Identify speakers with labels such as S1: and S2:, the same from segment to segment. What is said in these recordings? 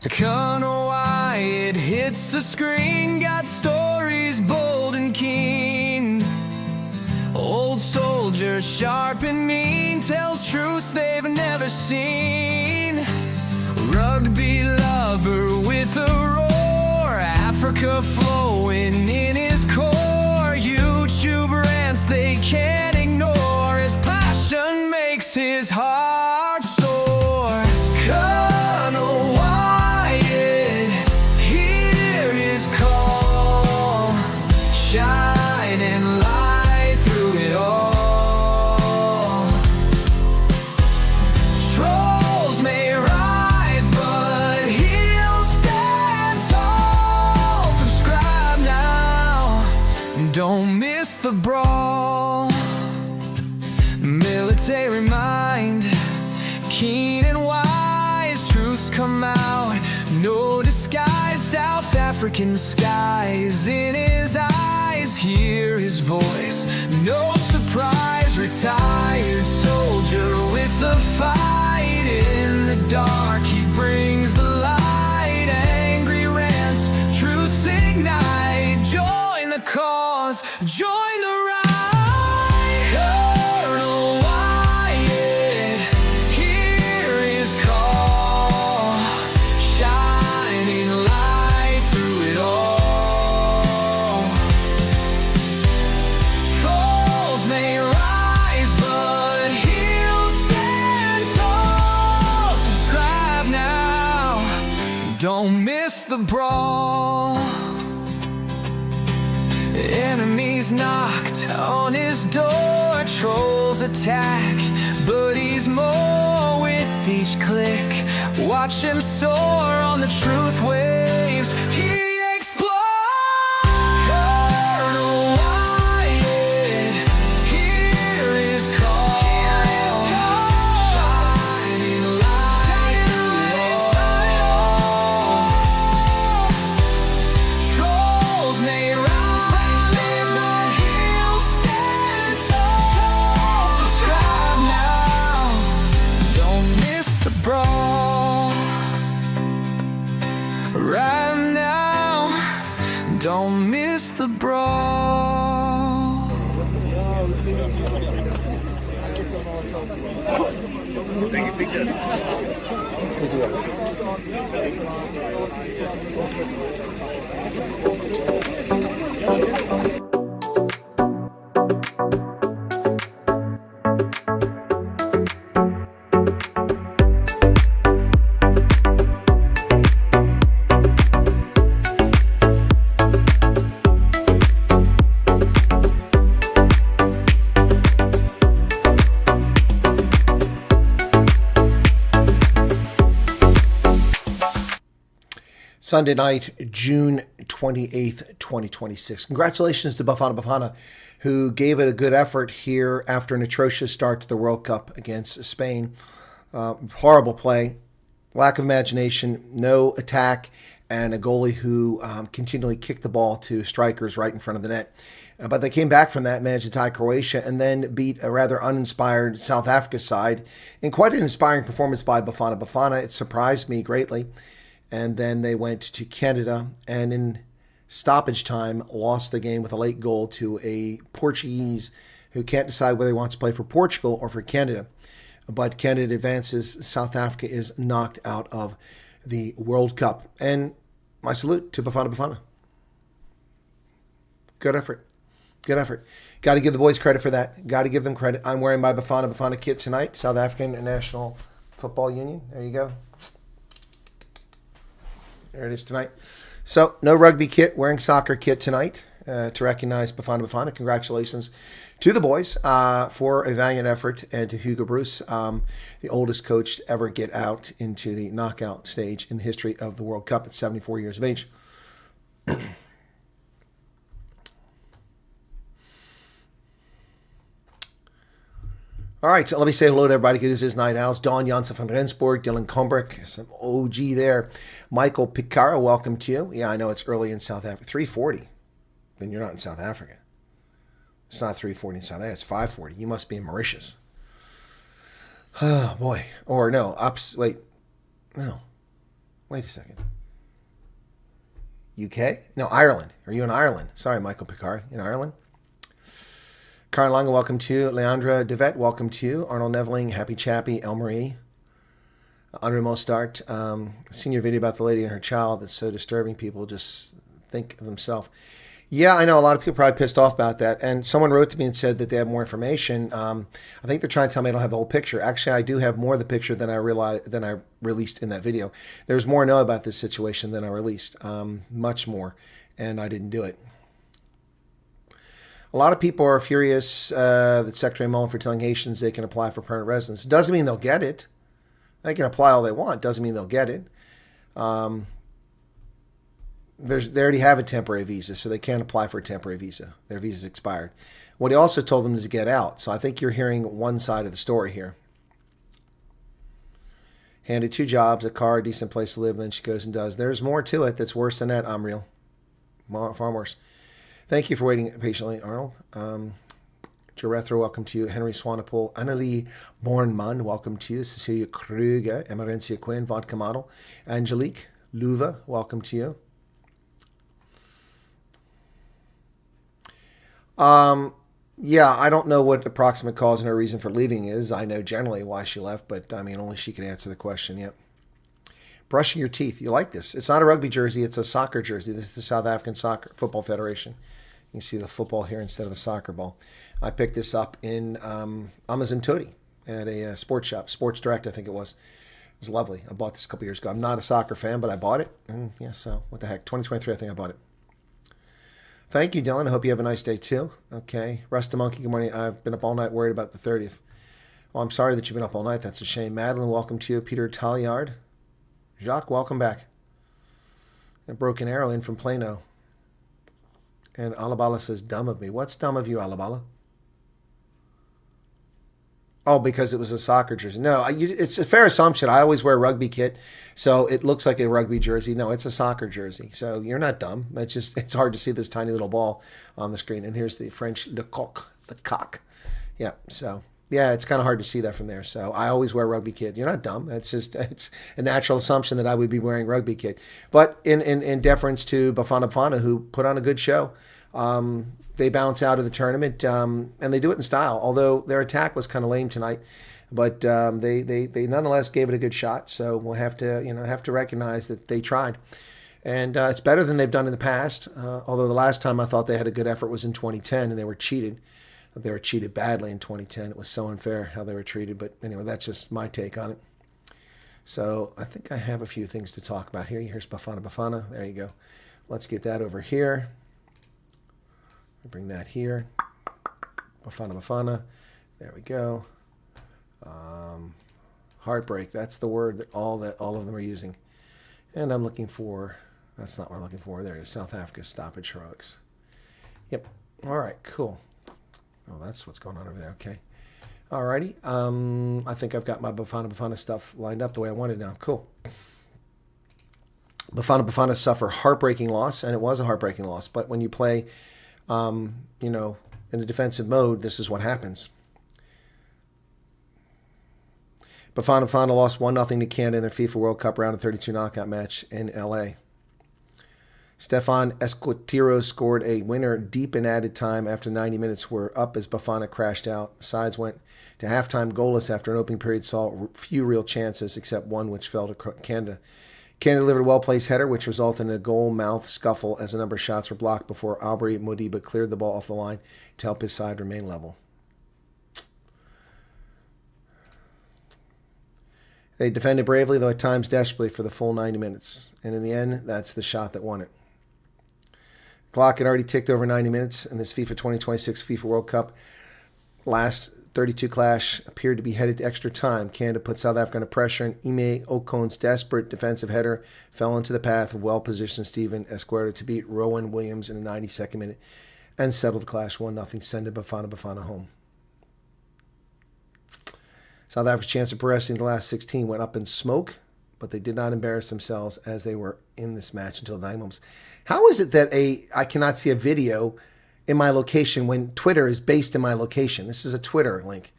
S1: Colonel Wyatt hits the screen, got stories bold and keen. Old soldier, sharp and mean, tells truths they've never seen. Rugby lover with a roar, Africa flowing in his core. YouTube rants they can't ignore, his passion makes his heart soar. Colonel Wyatt, hear his call, shining light through it all. Trolls may rise, but he'll stand tall. Subscribe now, don't miss the brawl. Military mind, keen and wise, truths come out, no disguise. South African skies in his eyes, hear his voice, no surprise. Retired soldier with the fight, in the dark he brings the light. Angry rants, truths ignite, join the cause, join the ride. Colonel Wyatt, hear his call, shining light through it all. Trolls may rise, but he'll stand tall. Subscribe now, don't miss the brawl. Enemies knocked on his door, trolls attack, but he's more with each click. Watch him soar on the truth waves, he explodes. Colonel Wyatt, hear his call, shining light through it all. Trolls may rise, but he'll stand tall. Subscribe now, don't miss the brawl. Right now, don't miss the brawl.
S2: Take a picture.
S3: Sunday night, June 28th, 2026. Congratulations to Bafana, who gave it a good effort here after an atrocious start to the World Cup against Spain. Horrible play, lack of imagination, no attack, and a goalie who continually kicked the ball to strikers right in front of the net. But they came back from that, managed to tie Croatia, and then beat a rather uninspired South Africa side in quite an inspiring performance by Bafana. Bafana, it surprised me greatly. And then they went to Canada and in stoppage time lost the game with a late goal to a Portuguese who can't decide whether he wants to play for Portugal or for Canada. But Canada advances. South Africa is knocked out of the World Cup. And my salute to Bafana. Good effort. Good effort. Got to give the boys credit for that. Got to give them credit. I'm wearing my Bafana kit tonight. South African National Football Union. There you go. There it is tonight. So, no rugby kit, wearing soccer kit tonight to recognize Bafana. Congratulations to the boys for a valiant effort, and to Hugo Bruce, the oldest coach to ever get out into the knockout stage in the history of the World Cup at 74 years of age. All right, so let me say hello to everybody. This is Night Owls. Don Janssen van Rensburg, Dylan Combrick, some OG there. Michael Picara, welcome to you. Yeah, I know it's early in South Africa. 3:40. Then you're not in South Africa. It's not 3:40 in South Africa. It's 5:40. You must be in Mauritius. Oh, boy. Or no, Wait a second. UK? No, Ireland. Are you in Ireland? Sorry, Michael Picard. In Ireland? Karen Longa, welcome to you. Leandra DeVette, welcome to you. Arnold Neveling, Happy Chappy, El Marie. Andre Mostart, seen your video about the lady and her child. That's so disturbing. People just think of themselves. Yeah, I know a lot of people are probably pissed off about that. And someone wrote to me and said that they have more information. I think they're trying to tell me I don't have the whole picture. Actually, I do have more of the picture than I released in that video. There's more to know about this situation than I released, much more, and I didn't do it. A lot of people are furious that Secretary Mullen for telling Haitians they can apply for permanent residence. Doesn't mean they'll get it. They can apply all they want. Doesn't mean they'll get it. They already have a temporary visa, so they can't apply for a temporary visa. Their visa's expired. What he also told them is to get out. So I think you're hearing one side of the story here. Handed 2 jobs, a car, a decent place to live, and then she goes and does. There's more to it that's worse than that. I'm real. Far worse. Thank you for waiting patiently, Arnold. Jarethra, welcome to you. Henry Swanepoel. Annalie Bornman, welcome to you. Cecilia Kruger. Emerencia Quinn. Vodka Model. Angelique Luva, welcome to you. Yeah, I don't know what the approximate cause and her reason for leaving is. I know generally why she left, but I mean, only she can answer the question. Yep. Brushing your teeth. You like this. It's not a rugby jersey. It's a soccer jersey. This is the South African Football Federation. You can see the football here instead of a soccer ball. I picked this up in Amazon Todi at a sports shop. Sports Direct, I think it was. It was lovely. I bought this a couple years ago. I'm not a soccer fan, but I bought it. And yeah, so what the heck. 2023, I think I bought it. Thank you, Dylan. I hope you have a nice day, too. Okay. Rasta Monkey, good morning. I've been up all night worried about the 30th. Well, I'm sorry that you've been up all night. That's a shame. Madeline, welcome to you. Peter Talliard. Jacques, welcome back. And Broken Arrow in from Plano. And Alabala says, dumb of me. What's dumb of you, Alabala? Oh, because it was a soccer jersey. No, it's a fair assumption. I always wear a rugby kit, so it looks like a rugby jersey. No, it's a soccer jersey. So you're not dumb. It's just, it's hard to see this tiny little ball on the screen. And here's the French le coq, the cock. Yeah, so yeah, it's kind of hard to see that from there. So I always wear a rugby kit. You're not dumb. It's just, it's a natural assumption that I would be wearing rugby kit. But in deference to Bafana, who put on a good show, they bounce out of the tournament, and they do it in style. Although their attack was kind of lame tonight, but they nonetheless gave it a good shot. So we'll have to recognize that they tried, and it's better than they've done in the past. Although the last time I thought they had a good effort was in 2010, and they were cheated. They were cheated badly in 2010. It was so unfair how they were treated. But anyway, that's just my take on it. So I think I have a few things to talk about here. Here's Bafana. There you go. Let's get that over here. Bring that here. Bafana. There we go. Heartbreak. That's the word that all of them are using. And I'm looking for, that's not what I'm looking for. There it is. South Africa stoppage shrugs. Yep. All right, cool. Oh, that's what's going on over there. Okay. All righty. I think I've got my Bafana stuff lined up the way I want it now. Cool. Bafana suffer heartbreaking loss, and it was a heartbreaking loss. But when you play in a defensive mode, this is what happens. Bafana lost 1-0 to Canada in their FIFA World Cup round of 32 knockout match in LA. Stefan Escotiro scored a winner deep in added time after 90 minutes were up as Bafana crashed out. The sides went to halftime goalless after an opening period saw few real chances except one which fell to Canada. Canada delivered a well-placed header, which resulted in a goal-mouth scuffle as a number of shots were blocked before Aubrey Modiba cleared the ball off the line to help his side remain level. They defended bravely, though at times desperately, for the full 90 minutes. And in the end, that's the shot that won it. The clock had already ticked over 90 minutes, and this FIFA 2026 FIFA World Cup last 32 clash appeared to be headed to extra time. Canada put South Africa under pressure, and Ime Okon's desperate defensive header fell into the path of well-positioned Steven Esquerdo to beat Rowan Williams in the 92nd minute and settle the clash 1-0, sending Bafana home. South Africa's chance of progressing the last 16 went up in smoke, but they did not embarrass themselves as they were in this match until the 9 moments. How is it that I cannot see a video in my location when Twitter is based in my location? This is a Twitter link.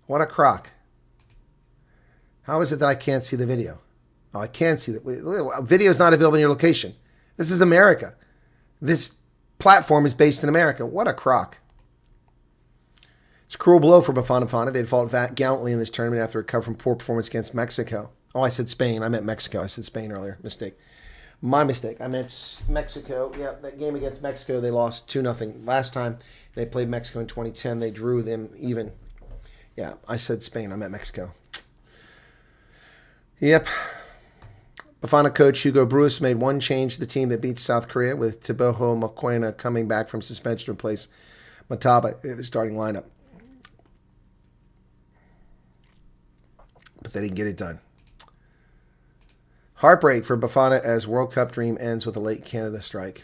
S3: What a crock. How is it that I can't see the video? Oh, I can't see that. Video is not available in your location. This is America. This platform is based in America. What a crock. It's a cruel blow for Bafana. They'd fought gallantly in this tournament after recovery from poor performance against Mexico. Oh, I said Spain. I meant Mexico. I said Spain earlier. Mistake. My mistake. I meant Mexico. Yeah, that game against Mexico, they lost 2-0. Last time they played Mexico in 2010, they drew them even. Yeah, I said Spain. I meant Mexico. Yep. Bafana coach Hugo Bruce made one change to the team that beat South Korea, with Teboho Mokoena coming back from suspension to replace Mataba in the starting lineup. But they didn't get it done. Heartbreak for Bafana as World Cup dream ends with a late Canada strike.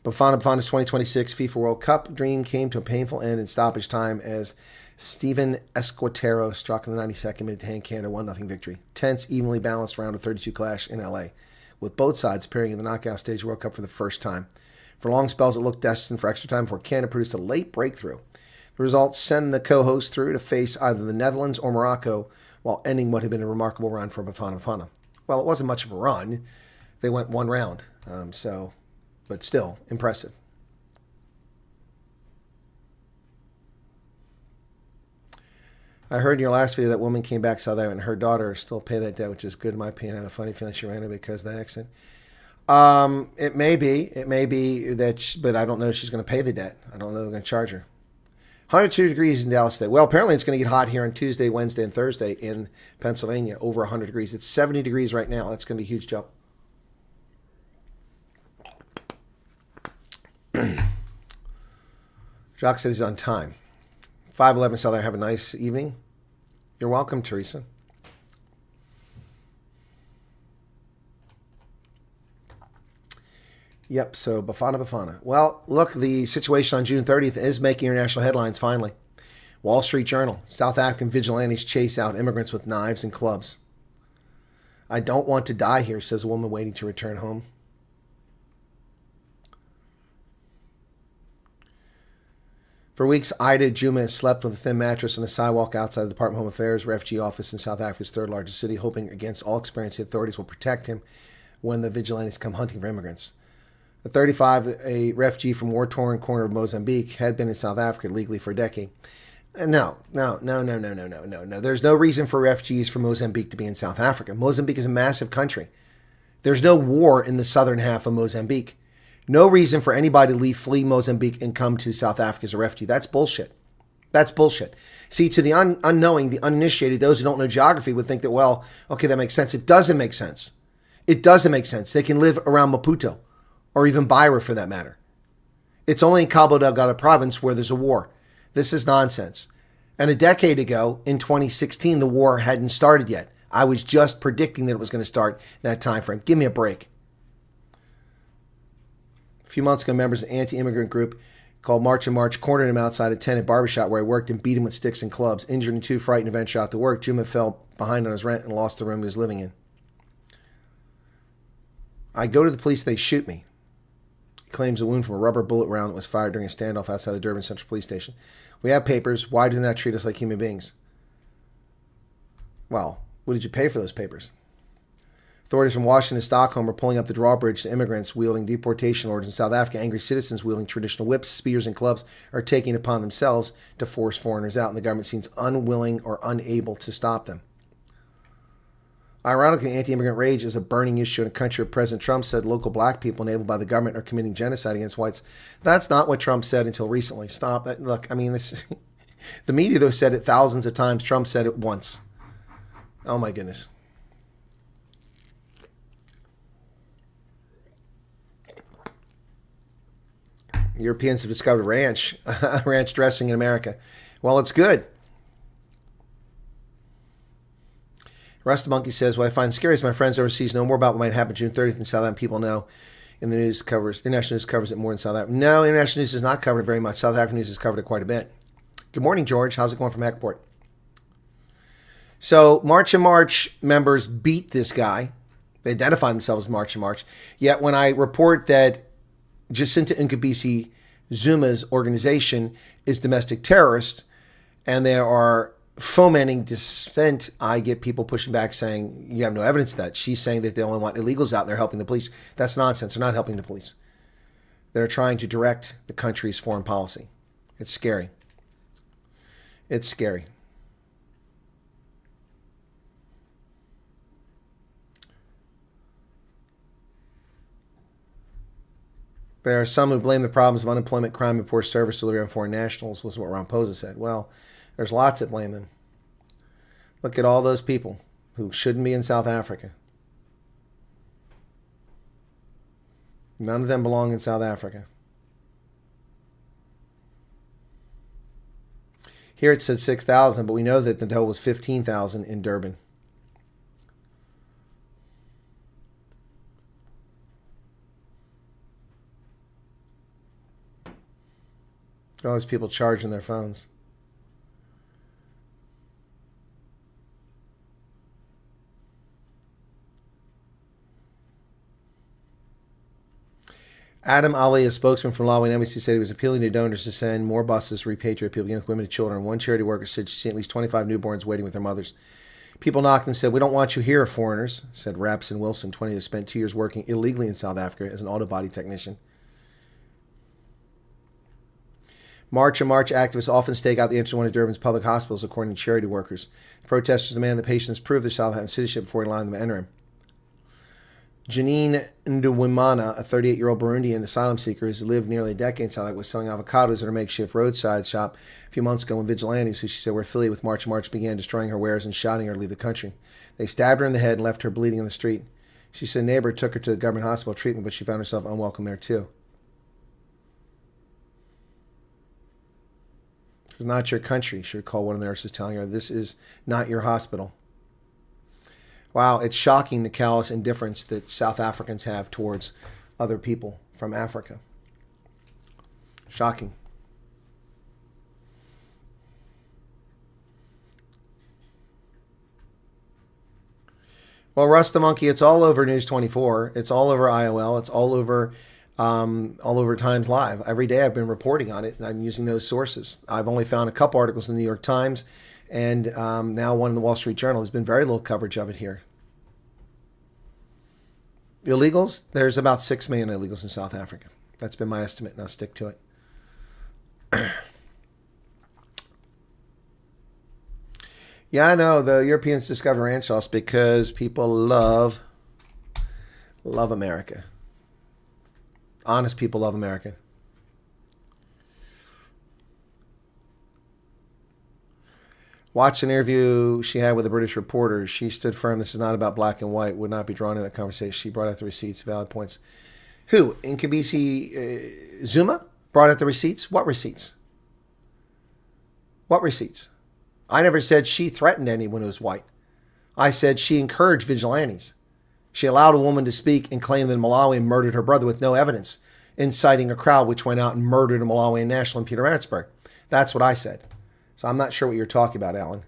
S3: Bafana's 2026 FIFA World Cup dream came to a painful end in stoppage time as Steven Esquatero struck in the 92nd minute to hand Canada 1-0 victory. Tense, evenly balanced round of 32 clash in LA, with both sides appearing in the knockout stage of the World Cup for the first time. For long spells, it looked destined for extra time before Canada produced a late breakthrough. The results send the co-hosts through to face either the Netherlands or Morocco, while ending what had been a remarkable run for Bafana. Well, it wasn't much of a run. They went one round, but still impressive. I heard in your last video that woman came back South Africa and her daughter still pay that debt, which is good in my opinion. I have a funny feeling she ran it because of the accident. It may be that, but I don't know if she's going to pay the debt. I don't know if they're going to charge her. 102 degrees in Dallas today. Well, apparently it's going to get hot here on Tuesday, Wednesday, and Thursday in Pennsylvania, over 100 degrees. It's 70 degrees right now. That's going to be a huge jump. Jacques says he's on time. 5:11 South. Have a nice evening. You're welcome, Teresa. Yep, so Bafana. Well, look, the situation on June 30th is making international headlines finally. Wall Street Journal, South African vigilantes chase out immigrants with knives and clubs. I don't want to die here, says a woman waiting to return home. For weeks, Ida Juma has slept with a thin mattress on a sidewalk outside the Department of Home Affairs refugee office in South Africa's third largest city, hoping against all experience the authorities will protect him when the vigilantes come hunting for immigrants. The 35, a refugee from war-torn corner of Mozambique, had been in South Africa legally for a decade. No. There's no reason for refugees from Mozambique to be in South Africa. Mozambique is a massive country. There's no war in the southern half of Mozambique. No reason for anybody to flee Mozambique and come to South Africa as a refugee. That's bullshit. That's bullshit. See, to the unknowing, the uninitiated, those who don't know geography would think that, well, okay, that makes sense. It doesn't make sense. It doesn't make sense. They can live around Maputo or even Beira for that matter. It's only in Cabo Delgado province where there's a war. This is nonsense. And a decade ago, in 2016, the war hadn't started yet. I was just predicting that it was going to start in that time frame. Give me a break. A few months ago, members of an anti-immigrant group called March and March cornered him outside a tenant barbershop where he worked and beat him with sticks and clubs. Injured and too frightened to venture out to work, Juma fell behind on his rent and lost the room he was living in. I go to the police, they shoot me. He claims a wound from a rubber bullet round that was fired during a standoff outside the Durban Central Police Station. We have papers. Why do they not treat us like human beings? Well, what did you pay for those papers? Authorities from Washington and Stockholm are pulling up the drawbridge to immigrants wielding deportation orders in South Africa. Angry citizens wielding traditional whips, spears, and clubs are taking it upon themselves to force foreigners out, and the government seems unwilling or unable to stop them. Ironically, anti-immigrant rage is a burning issue in a country where President Trump said local black people enabled by the government are committing genocide against whites. That's not what Trump said until recently. Stop that. Look, I mean, this, the media, though, said it thousands of times. Trump said it once. Oh, my goodness. Europeans have discovered ranch dressing in America. Well, it's good. Rust Monkey says, what I find scary is my friends overseas know more about what might happen June 30th than South African people know. In the news covers, international news covers it more than South Africa. No, international news does not cover it very much. South African news has covered it quite a bit. Good morning, George. How's it going from Hackport? So March and March members beat this guy. They identify themselves as March and March. Yet when I report that Jacinta Nkabisi Zuma's organization is domestic terrorist, and they are fomenting dissent, I get people pushing back saying, you have no evidence of that. She's saying that they only want illegals out there helping the police. That's nonsense. They're not helping the police. They're trying to direct the country's foreign policy. It's scary. It's scary. There are some who blame the problems of unemployment, crime, and poor service delivery on foreign nationals, was what Ramposa said. Well, there's lots that blame them. Look at all those people who shouldn't be in South Africa. None of them belong in South Africa. Here it said 6,000, but we know that the total was 15,000 in Durban. All those people charging their phones. Adam Ali, a spokesman from Malawi Embassy, said he was appealing to donors to send more buses to repatriate people, young women and children. One charity worker said she's seen at least 25 newborns waiting with their mothers. People knocked and said, "We don't want you here, foreigners," said Rapson Wilson, 20, who spent 2 years working illegally in South Africa as an auto body technician. March activists often stake out the entrance of one of Durban's public hospitals, according to charity workers. Protesters demand the patients prove their South African citizenship before allowing them to enter. Janine Ndwimana, a 38-year-old Burundian asylum seeker who's lived nearly a decade in South Africa, was selling avocados at her makeshift roadside shop a few months ago when vigilantes, who she said were affiliated with March, began destroying her wares and shouting her to leave the country. They stabbed her in the head and left her bleeding in the street. She said a neighbor took her to the government hospital treatment, but she found herself unwelcome there too. This is not your country, she recalled one of the nurses telling her. This is not your hospital. Wow, it's shocking the callous indifference that South Africans have towards other people from Africa. Shocking. Well, Russ the Monkey, it's all over News 24. It's all over IOL. It's all over Times Live. Every day I've been reporting on it, and I'm using those sources. I've only found a couple articles in the New York Times, and now one in the Wall Street Journal. There's been very little coverage of it here. Illegals, there's about 6 million illegals in South Africa. That's been my estimate, and I'll stick to it. Yeah, I know. The Europeans discover ranch sauce because people love America. Honest people love America. Watched an interview she had with a British reporter. She stood firm. This is not about black and white. Would not be drawn in that conversation. She brought out the receipts, valid points. Who? Nkabisi Zuma brought out the receipts? What receipts? What receipts? I never said she threatened anyone who was white. I said she encouraged vigilantes. She allowed a woman to speak and claim that Malawi murdered her brother with no evidence, inciting a crowd which went out and murdered a Malawian national in Pietermaritzburg. That's what I said. So I'm not sure what you're talking about, Alan.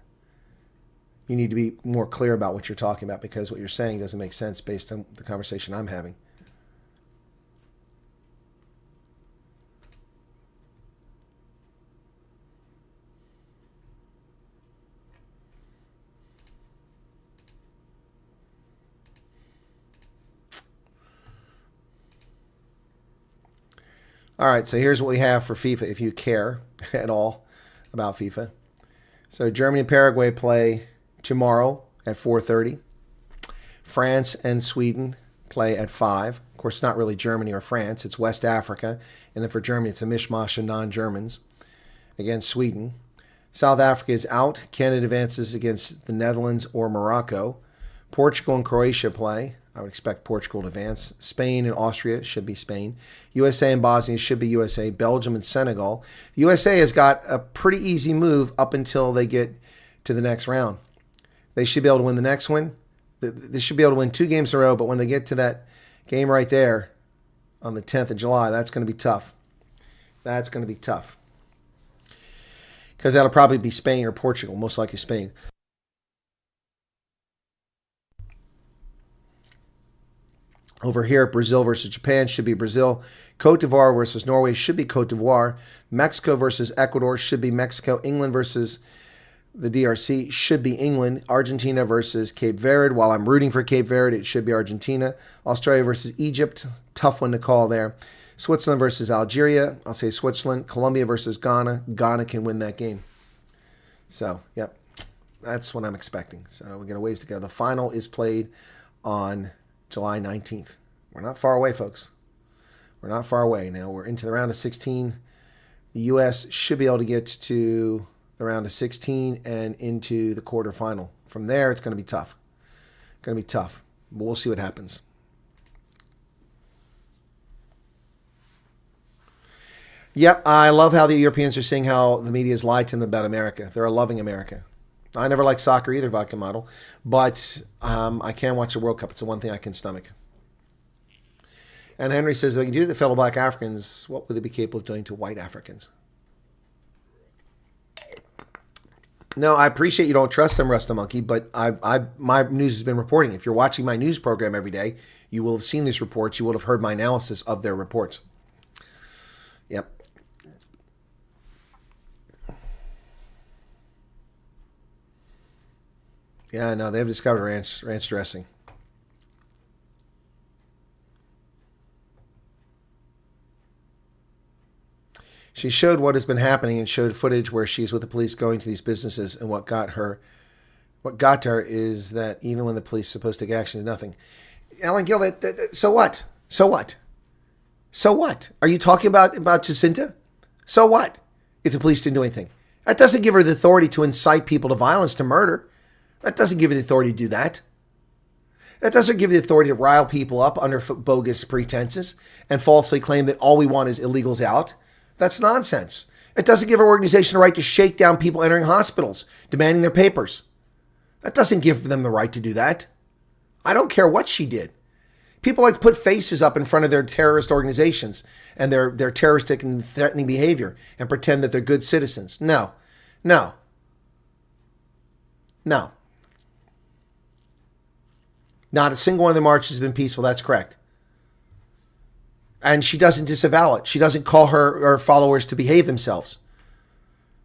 S3: You need to be more clear about what you're talking about, because what you're saying doesn't make sense based on the conversation I'm having. All right, so here's what we have for FIFA, if you care at all about FIFA. So Germany and Paraguay play tomorrow at 4:30. France and Sweden play at 5. Of course, it's not really Germany or France. It's West Africa. And then for Germany, it's a mishmash of non-Germans against Sweden. South Africa is out. Canada advances against the Netherlands or Morocco. Portugal and Croatia play. I would expect Portugal to advance. Spain and Austria should be Spain. USA and Bosnia should be USA. Belgium and Senegal. USA has got a pretty easy move up until they get to the next round. They should be able to win the next one. They should be able to win 2 games in a row, but when they get to that game right there on the 10th of July, that's going to be tough. That's going to be tough. Because that'll probably be Spain or Portugal, most likely Spain. Over here, Brazil versus Japan should be Brazil. Cote d'Ivoire versus Norway should be Cote d'Ivoire. Mexico versus Ecuador should be Mexico. England versus the DRC should be England. Argentina versus Cape Verde. While I'm rooting for Cape Verde, it should be Argentina. Australia versus Egypt. Tough one to call there. Switzerland versus Algeria. I'll say Switzerland. Colombia versus Ghana. Ghana can win that game. So, yep. That's what I'm expecting. So we got a ways to go. The final is played on July 19th. We're not far away, folks. We're not far away. Now we're into the round of 16. The U.S. should be able to get to the round of 16 and into the quarterfinal. From there, it's going to be tough. Going to be tough. But we'll see what happens. Yep, I love how the Europeans are seeing how the media has lied to them about America. They're loving America. I never liked soccer either, vodka model. But I can watch the World Cup. It's the one thing I can stomach. And Henry says, they can do to fellow black Africans, what would they be capable of doing to white Africans? No, I appreciate you don't trust them, Rasta Monkey, but my news has been reporting. If you're watching my news program every day, you will have seen these reports. You will have heard my analysis of their reports. Yep. Yeah, no, they've discovered ranch dressing. She showed what has been happening and showed footage where she's with the police going to these businesses, and what got to her is that even when the police are supposed to take action, nothing. Alan Gill, so what? So what? So what? Are you talking about Jacinta? So what? If the police didn't do anything. That doesn't give her the authority to incite people to violence, to murder. That doesn't give her the authority to do that. That doesn't give you the authority to rile people up under bogus pretenses and falsely claim that all we want is illegals out. That's nonsense. It doesn't give our organization the right to shake down people entering hospitals, demanding their papers. That doesn't give them the right to do that. I don't care what she did. People like to put faces up in front of their terrorist organizations and their terroristic and threatening behavior and pretend that they're good citizens. No. No. No. Not a single one of the marches has been peaceful. That's correct. And she doesn't disavow it. She doesn't call her followers to behave themselves.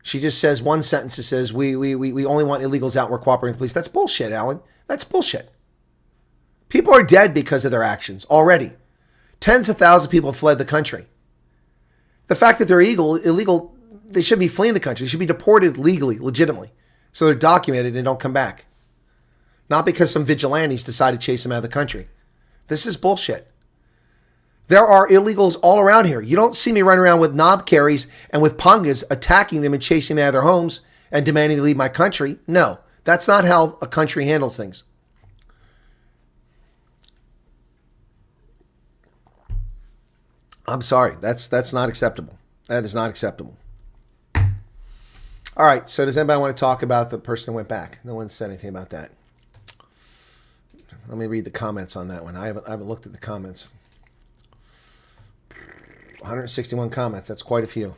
S3: She just says one sentence that says, we only want illegals out. We're cooperating with the police. That's bullshit, Alan. That's bullshit. People are dead because of their actions already. Tens of thousands of people have fled the country. The fact that they're illegal, they should be fleeing the country. They should be deported legally, legitimately. So they're documented and don't come back. Not because some vigilantes decide to chase them out of the country. This is bullshit. There are illegals all around here. You don't see me running around with knob carries and with pungas attacking them and chasing them out of their homes and demanding they leave my country. No, that's not how a country handles things. I'm sorry. That's not acceptable. That is not acceptable. All right. So does anybody want to talk about the person who went back? No one said anything about that. Let me read the comments on that one. I haven't looked at the comments. 161 comments. That's quite a few.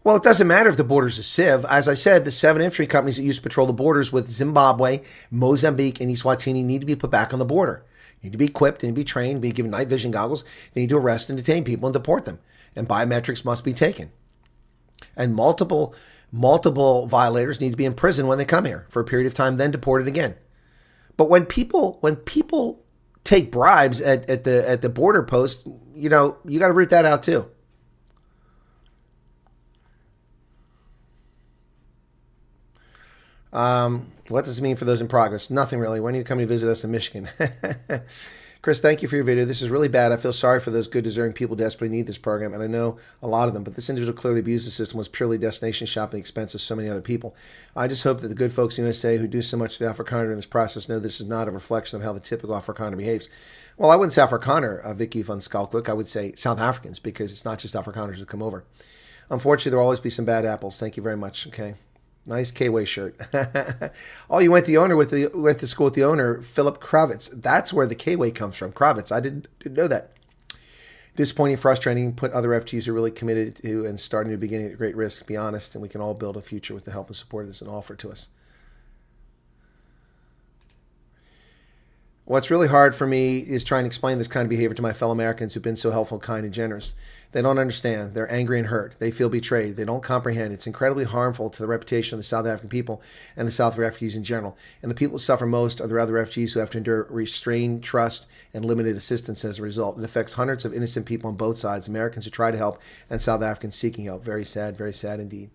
S3: Well, it doesn't matter if the border's a sieve. As I said, the 7 infantry companies that used to patrol the borders with Zimbabwe, Mozambique, and Eswatini need to be put back on the border. They need to be equipped, they need to be trained, be given night vision goggles. They need to arrest and detain people and deport them. And biometrics must be taken. And multiple violators need to be in prison when they come here for a period of time, then deported again. But when people take bribes at the border post, you got to root that out too. What does it mean for those in progress? Nothing really. When are you coming to visit us in Michigan? Chris, thank you for your video. This is really bad. I feel sorry for those good, deserving people who desperately need this program, and I know a lot of them, but this individual clearly abused the system, was purely destination shopping at the expense of so many other people. I just hope that the good folks in the USA who do so much for the Afrikaner in this process know this is not a reflection of how the typical Afrikaner behaves. Well, I wouldn't say Afrikaner, Vicky van Skalkwyk. I would say South Africans, because it's not just Afrikaners who come over. Unfortunately, there will always be some bad apples. Thank you very much. Okay. Nice K-Way shirt. Oh, you went to school with the owner, Philip Kravitz. That's where the K-Way comes from, Kravitz. I didn't know that. Disappointing, frustrating. Put other FTs who are really committed to and starting to beginning at great risk. Be honest, and we can all build a future with the help and support of this and offer to us. What's really hard for me is trying to explain this kind of behavior to my fellow Americans who've been so helpful, kind, and generous. They don't understand. They're angry and hurt. They feel betrayed. They don't comprehend. It's incredibly harmful to the reputation of the South African people and the South refugees in general. And the people who suffer most are the other refugees who have to endure restrained trust and limited assistance as a result. It affects hundreds of innocent people on both sides, Americans who try to help and South Africans seeking help. Very sad indeed.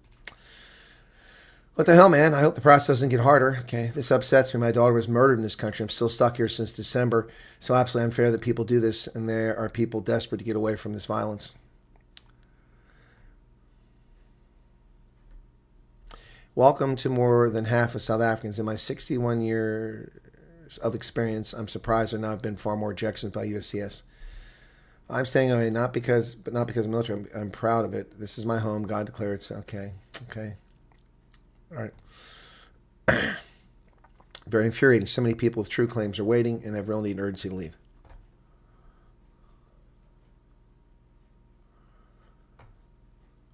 S3: What the hell, man? I hope the process doesn't get harder. Okay, this upsets me. My daughter was murdered in this country. I'm still stuck here since December. So absolutely unfair that people do this, and there are people desperate to get away from this violence. Welcome to more than half of South Africans. In my 61 years of experience, I'm surprised there have been far more rejections by USCS. I'm staying away not because of the military. I'm proud of it. This is my home. God declared it's okay. Okay. All right. Very infuriating. So many people with true claims are waiting and have real need and urgency to leave.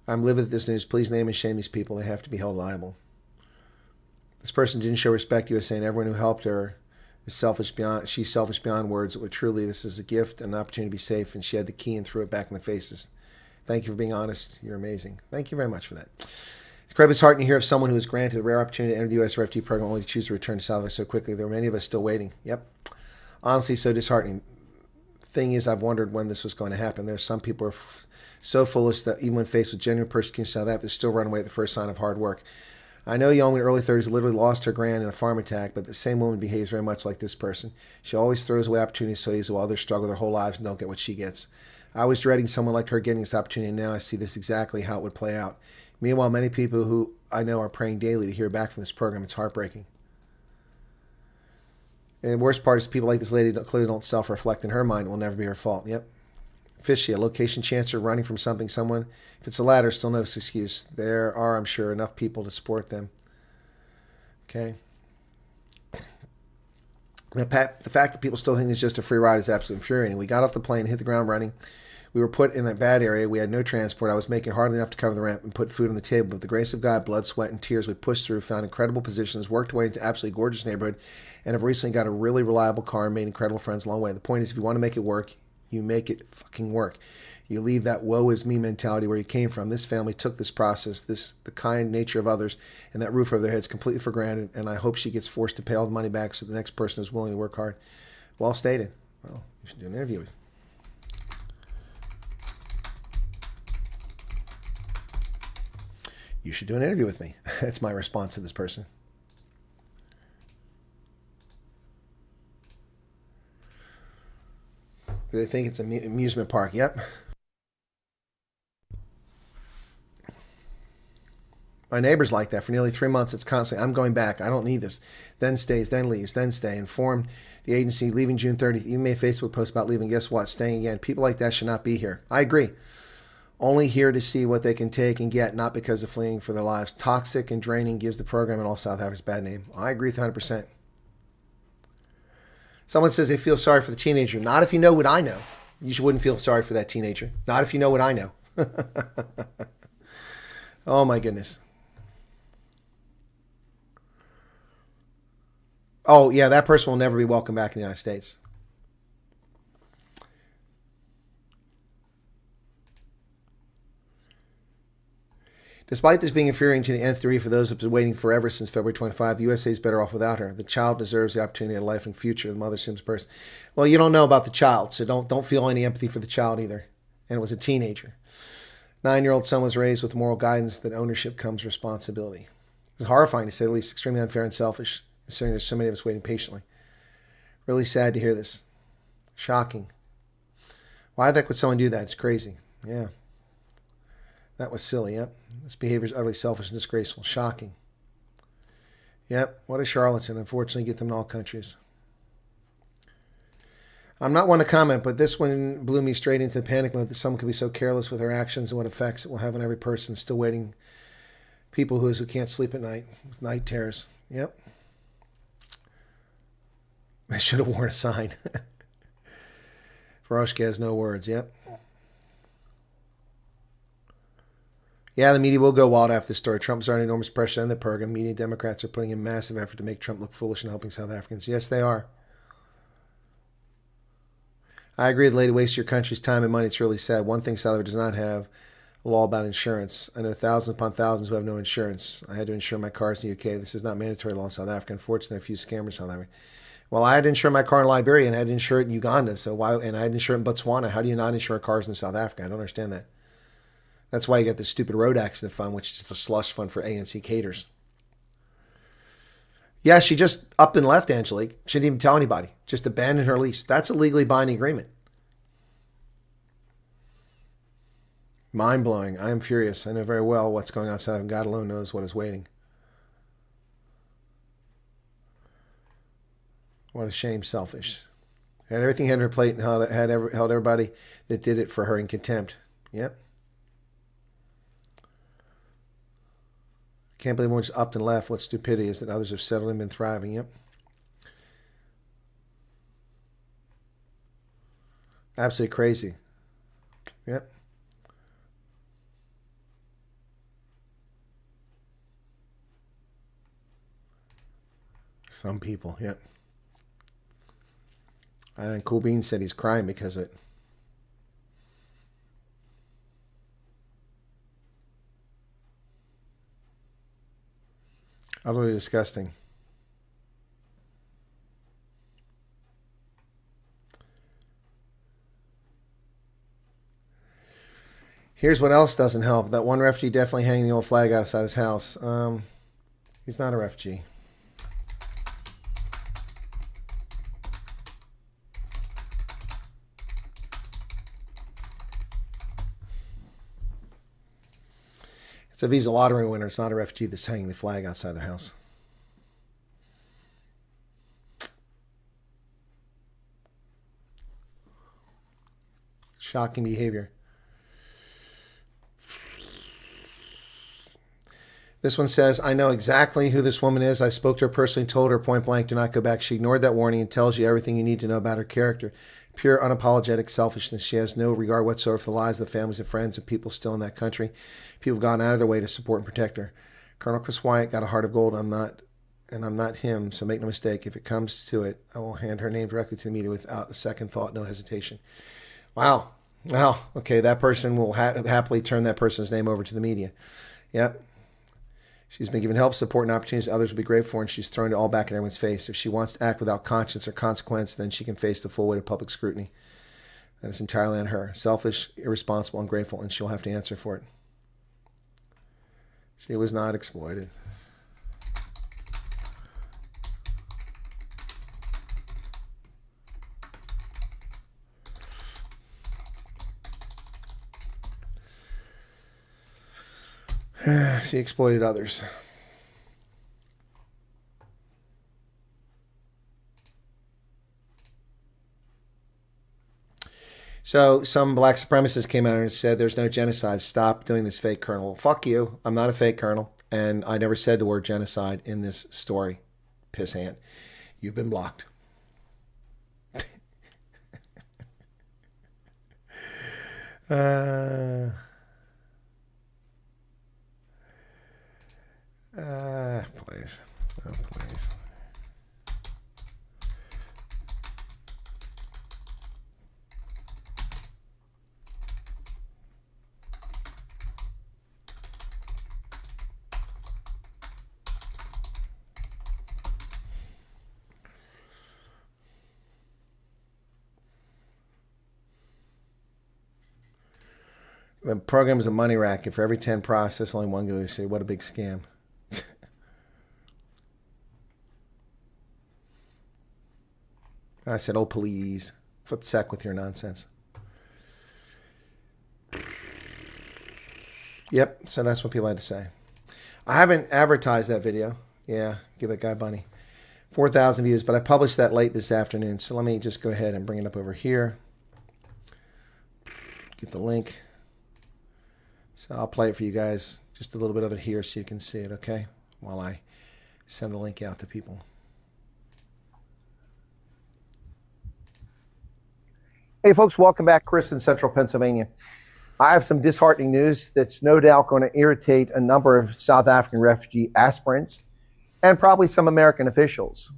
S3: I'm livid at this news. Please name and shame these people. They have to be held liable. This person didn't show respect. He was saying everyone who helped her is selfish beyond. She's selfish beyond words. But truly, this is a gift and an opportunity to be safe. And she had the key and threw it back in the faces. Thank you for being honest. You're amazing. Thank you very much for that. It's incredibly disheartening to hear of someone who was granted the rare opportunity to enter the U.S. refugee program only to choose to return to South Africa so quickly. There are many of us still waiting. Yep. Honestly, so disheartening. Thing is, I've wondered when this was going to happen. There are some people who are so foolish that even when faced with genuine persecution in South Africa, they still run away at the first sign of hard work. I know a young woman in her early 30s literally lost her grand in a farm attack, but the same woman behaves very much like this person. She always throws away opportunities so easily while others struggle their whole lives and don't get what she gets. I was dreading someone like her getting this opportunity, and now I see this exactly how it would play out. Meanwhile, many people who I know are praying daily to hear back from this program. It's heartbreaking. And the worst part is people like this lady clearly don't self-reflect in her mind. It will never be her fault. Yep. Fishy, a location chancer running from something, someone. If it's the latter, still no excuse. There are, I'm sure, enough people to support them. Okay. The fact that people still think it's just a free ride is absolutely infuriating. We got off the plane and hit the ground running. We were put in a bad area. We had no transport. I was making hardly enough to cover the rent and put food on the table. But with the grace of God, blood, sweat, and tears, we pushed through, found incredible positions, worked away into absolutely gorgeous neighborhood, and have recently got a really reliable car and made incredible friends along the way. The point is, if you want to make it work, you make it fucking work. You leave that woe is me mentality where you came from. This family took this process, the kind nature of others, and that roof over their heads completely for granted, and I hope she gets forced to pay all the money back so the next person is willing to work hard. Well stated. Well, you should do an interview with. You should do an interview with me. That's my response to this person. They think it's an amusement park. Yep. My neighbor's like that. For nearly 3 months, it's constantly, I'm going back. I don't need this. Then stays, then leaves, then stay. Informed the agency, leaving June 30th. You made a Facebook post about leaving. Guess what? Staying again. People like that should not be here. I agree. Only here to see what they can take and get, not because of fleeing for their lives. Toxic and draining, gives the program and all South Africa's bad name. I agree with 100%. Someone says they feel sorry for the teenager. Not if you know what I know. You wouldn't feel sorry for that teenager. Not if you know what I know. Oh my goodness. Oh yeah, that person will never be welcome back in the United States. Despite this being infuriating to the nth degree for those who have been waiting forever since February 25, the USA is better off without her. The child deserves the opportunity of life and future. The mother seems person. Well, you don't know about the child, so don't feel any empathy for the child either. And it was a teenager. 9-year-old son was raised with moral guidance that ownership comes responsibility. It's horrifying to say the least, extremely unfair and selfish, considering there's so many of us waiting patiently. Really sad to hear this. Shocking. Why the heck would someone do that? It's crazy. Yeah. That was silly, yep. This behavior is utterly selfish and disgraceful. Shocking. Yep, what a charlatan. Unfortunately, get them in all countries. I'm not one to comment, but this one blew me straight into the panic mode that someone could be so careless with their actions and what effects it will have on every person still waiting. People who can't sleep at night with night terrors. Yep. I should have worn a sign. Varoshka has no words. Yep. Yeah, the media will go wild after this story. Trump's under enormous pressure to end the program. Media Democrats are putting in massive effort to make Trump look foolish and helping South Africans. Yes, they are. I agree the lady wastes your country's time and money. It's really sad. One thing South Africa does not have a law about insurance. I know thousands upon thousands who have no insurance. I had to insure my cars in the UK. This is not mandatory law in South Africa. Unfortunately, there are a few scammers in South Africa. Well, I had to insure my car in Liberia and I had to insure it in Uganda. So why? And I had to insure it in Botswana. How do you not insure cars in South Africa? I don't understand that. That's why you got the stupid road accident fund, which is a slush fund for ANC caters. Yeah, she just upped and left, Angelique. She didn't even tell anybody. Just abandoned her lease. That's a legally binding agreement. Mind-blowing. I am furious. I know very well what's going on outside, and God alone knows what is waiting. What a shame, selfish. Had everything had her plate and held everybody that did it for her in contempt. Yep. Can't believe one just upped and left. What stupidity is that others have settled and been thriving. Yep. Absolutely crazy. Yep. Some people, yep. And Cool Beans said he's crying because of it. Utterly disgusting. Here's what else doesn't help. That one refugee definitely hanging the old flag outside his house. He's not a refugee. It's a Visa lottery winner. It's not a refugee that's hanging the flag outside their house. Shocking behavior. This one says, I know exactly who this woman is. I spoke to her personally, told her point blank, do not go back. She ignored that warning and tells you everything you need to know about her character. Pure, unapologetic selfishness. She has no regard whatsoever for the lives of the families and friends of people still in that country. People have gone out of their way to support and protect her. Colonel Chris Wyatt got a heart of gold. I'm not him, so make no mistake. If it comes to it, I will hand her name directly to the media without a second thought, no hesitation. Wow. Well, okay, that person will happily turn that person's name over to the media. Yep. She's been given help, support, and opportunities others will be grateful for, and she's thrown it all back in everyone's face. If she wants to act without conscience or consequence, then she can face the full weight of public scrutiny. That is entirely on her. Selfish, irresponsible, ungrateful, and she'll have to answer for it. She was not exploited. She exploited others. So some black supremacists came out and said there's no genocide. Stop doing this fake colonel. Well, fuck you. I'm not a fake colonel. And I never said the word genocide in this story. Pissant. You've been blocked. Please. Oh, please. The program is a money racket. For every 10 process, only one goes. Say, what a big scam. I said, oh, please. Foot sec with your nonsense. Yep, so that's what people had to say. I haven't advertised that video. Yeah, give that guy money. 4,000 views, but I published that late this afternoon. So let me just go ahead and bring it up over here. Get the link. So I'll play it for you guys. Just a little bit of it here so you can see it, okay? While I send the link out to people. Hey folks, welcome back. Chris in Central Pennsylvania. I have some disheartening news that's no doubt going to irritate a number of South African refugee aspirants and probably some American officials.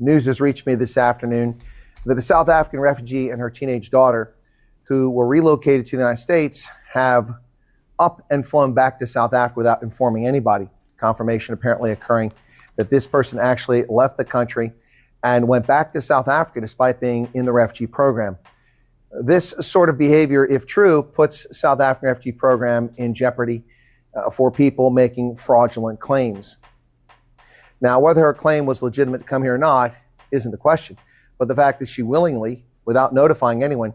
S3: News has reached me this afternoon that a South African refugee and her teenage daughter who were relocated to the United States have up and flown back to South Africa without informing anybody. Confirmation apparently occurring that this person actually left the country and went back to South Africa despite being in the refugee program. This sort of behavior, if true, puts South African refugee program in jeopardy for people making fraudulent claims. Now, whether her claim was legitimate to come here or not isn't the question, but the fact that she willingly, without notifying anyone,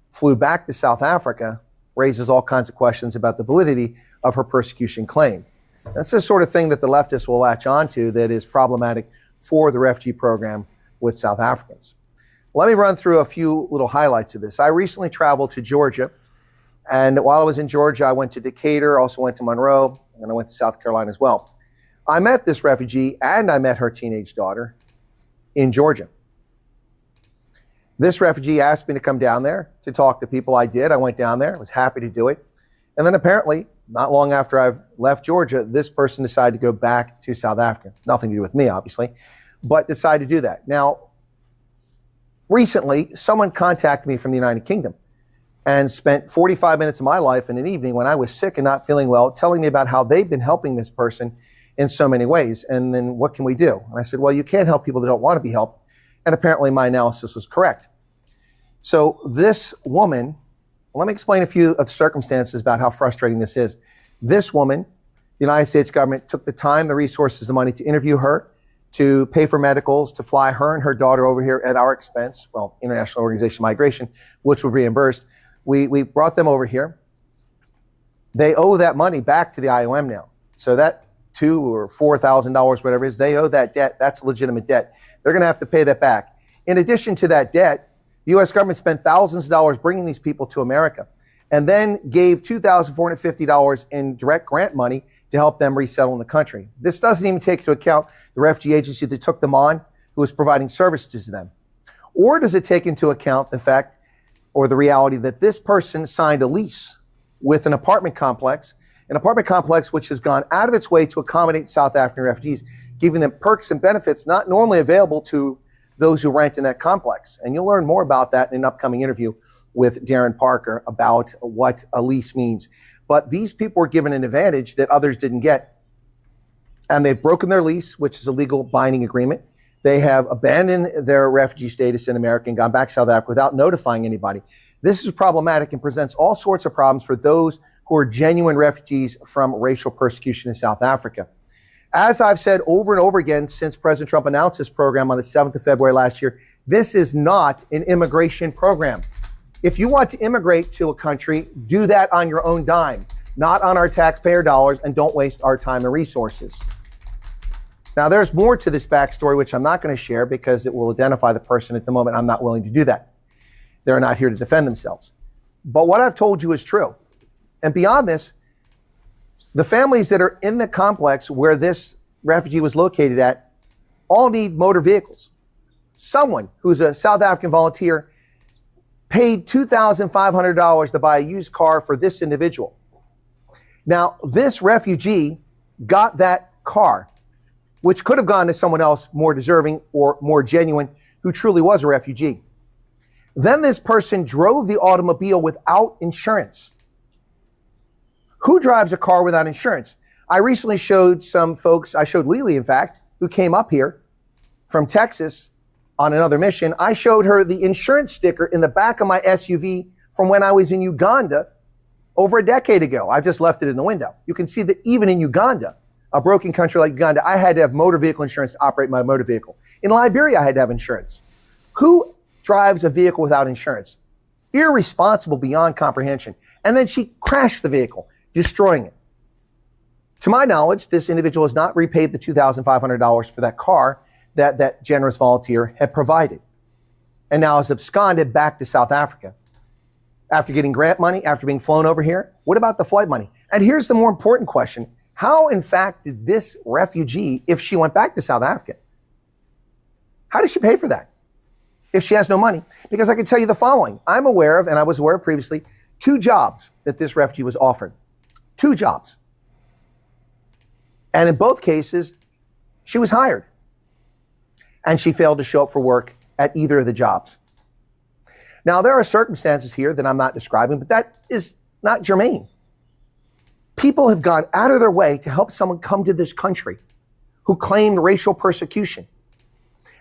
S3: flew back to South Africa raises all kinds of questions about the validity of her persecution claim. That's the sort of thing that the leftists will latch onto that is problematic for the refugee program with South Africans. Let me run through a few little highlights of this. I recently traveled to Georgia, and while I was in Georgia, I went to Decatur, also went to Monroe, and I went to South Carolina as well. I met this refugee and I met her teenage daughter in Georgia. This refugee asked me to come down there to talk to people. I did. I went down there, was happy to do it. And then apparently, not long after I've left Georgia, this person decided to go back to South Africa. Nothing to do with me, obviously, but decided to do that. Now, recently, someone contacted me from the United Kingdom and spent 45 minutes of my life in an evening when I was sick and not feeling well, telling me about how they've been helping this person in so many ways. And then what can we do? And I said, well, you can't help people that don't want to be helped. And apparently my analysis was correct. So this woman, let me explain a few of the circumstances about how frustrating this is. This woman, the United States government took the time, the resources, the money to interview her, to pay for medicals, to fly her and her daughter over here at our expense, well, International Organization of Migration, which would reimbursed. We brought them over here. They owe that money back to the IOM now. So that $2,000 or $4,000, whatever it is, they owe that debt. That's a legitimate debt. They're going to have to pay that back. In addition to that debt, the U.S. government spent thousands of dollars bringing these people to America and then gave $2,450 in direct grant money to help them resettle in the country. This doesn't even take into account the refugee agency that took them on, who was providing services to them. Or does it take into account the fact or the reality that this person signed a lease with an apartment complex which has gone out of its way to accommodate South African refugees, giving them perks and benefits not normally available to those who rent in that complex. And you'll learn more about that in an upcoming interview with Darren Parker about what a lease means. But these people were given an advantage that others didn't get. And they've broken their lease, which is a legal binding agreement. They have abandoned their refugee status in America and gone back to South Africa without notifying anybody. This is problematic and presents all sorts of problems for those who are genuine refugees from racial persecution in South Africa. As I've said over and over again since President Trump announced this program on the 7th of February last year, this is not an immigration program. If you want to immigrate to a country, do that on your own dime, not on our taxpayer dollars, and don't waste our time and resources. Now, there's more to this backstory, which I'm not going to share because it will identify the person. At the moment, I'm not willing to do that. They're not here to defend themselves. But what I've told you is true. And beyond this, the families that are in the complex where this refugee was located at all need motor vehicles. Someone who's a South African volunteer paid $2,500 to buy a used car for this individual. Now, this refugee got that car, which could have gone to someone else more deserving or more genuine who truly was a refugee. Then this person drove the automobile without insurance. Who drives a car without insurance? I recently showed some folks, I showed Lily, in fact, who came up here from Texas on another mission. I showed her the insurance sticker in the back of my SUV from when I was in Uganda over a decade ago. I just left it in the window. You can see that even in Uganda, a broken country like Uganda, I had to have motor vehicle insurance to operate my motor vehicle. In Liberia, I had to have insurance. Who drives a vehicle without insurance? Irresponsible beyond comprehension. And then she crashed the vehicle, destroying it. To my knowledge, this individual has not repaid the $2,500 for that car that that generous volunteer had provided, and now has absconded back to South Africa. After getting grant money, after being flown over here, what about the flight money? And here's the more important question. How, in fact, did this refugee, if she went back to South Africa, how did she pay for that if she has no money? Because I can tell you the following. I'm aware of, and I was aware of previously, 2 jobs that this refugee was offered. 2 jobs. And in both cases, she was hired. And she failed to show up for work at either of the jobs. Now, there are circumstances here that I'm not describing, but that is not germane. People have gone out of their way to help someone come to this country who claimed racial persecution.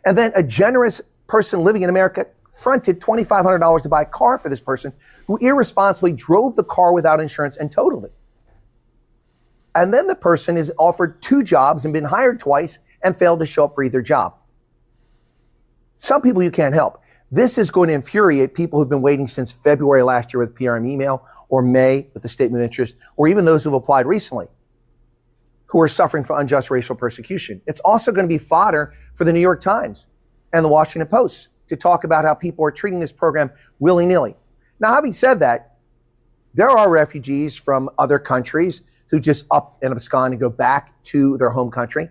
S3: And then a generous person living in America fronted $2,500 to buy a car for this person who irresponsibly drove the car without insurance and totaled it. And then the person is offered 2 jobs and been hired twice and failed to show up for either job. Some people you can't help. This is going to infuriate people who've been waiting since February last year with PRM email, or May with a statement of interest, or even those who've applied recently who are suffering from unjust racial persecution. It's also going to be fodder for the New York Times and the Washington Post to talk about how people are treating this program willy-nilly. Now, having said that, there are refugees from other countries who just up and abscond and go back to their home country.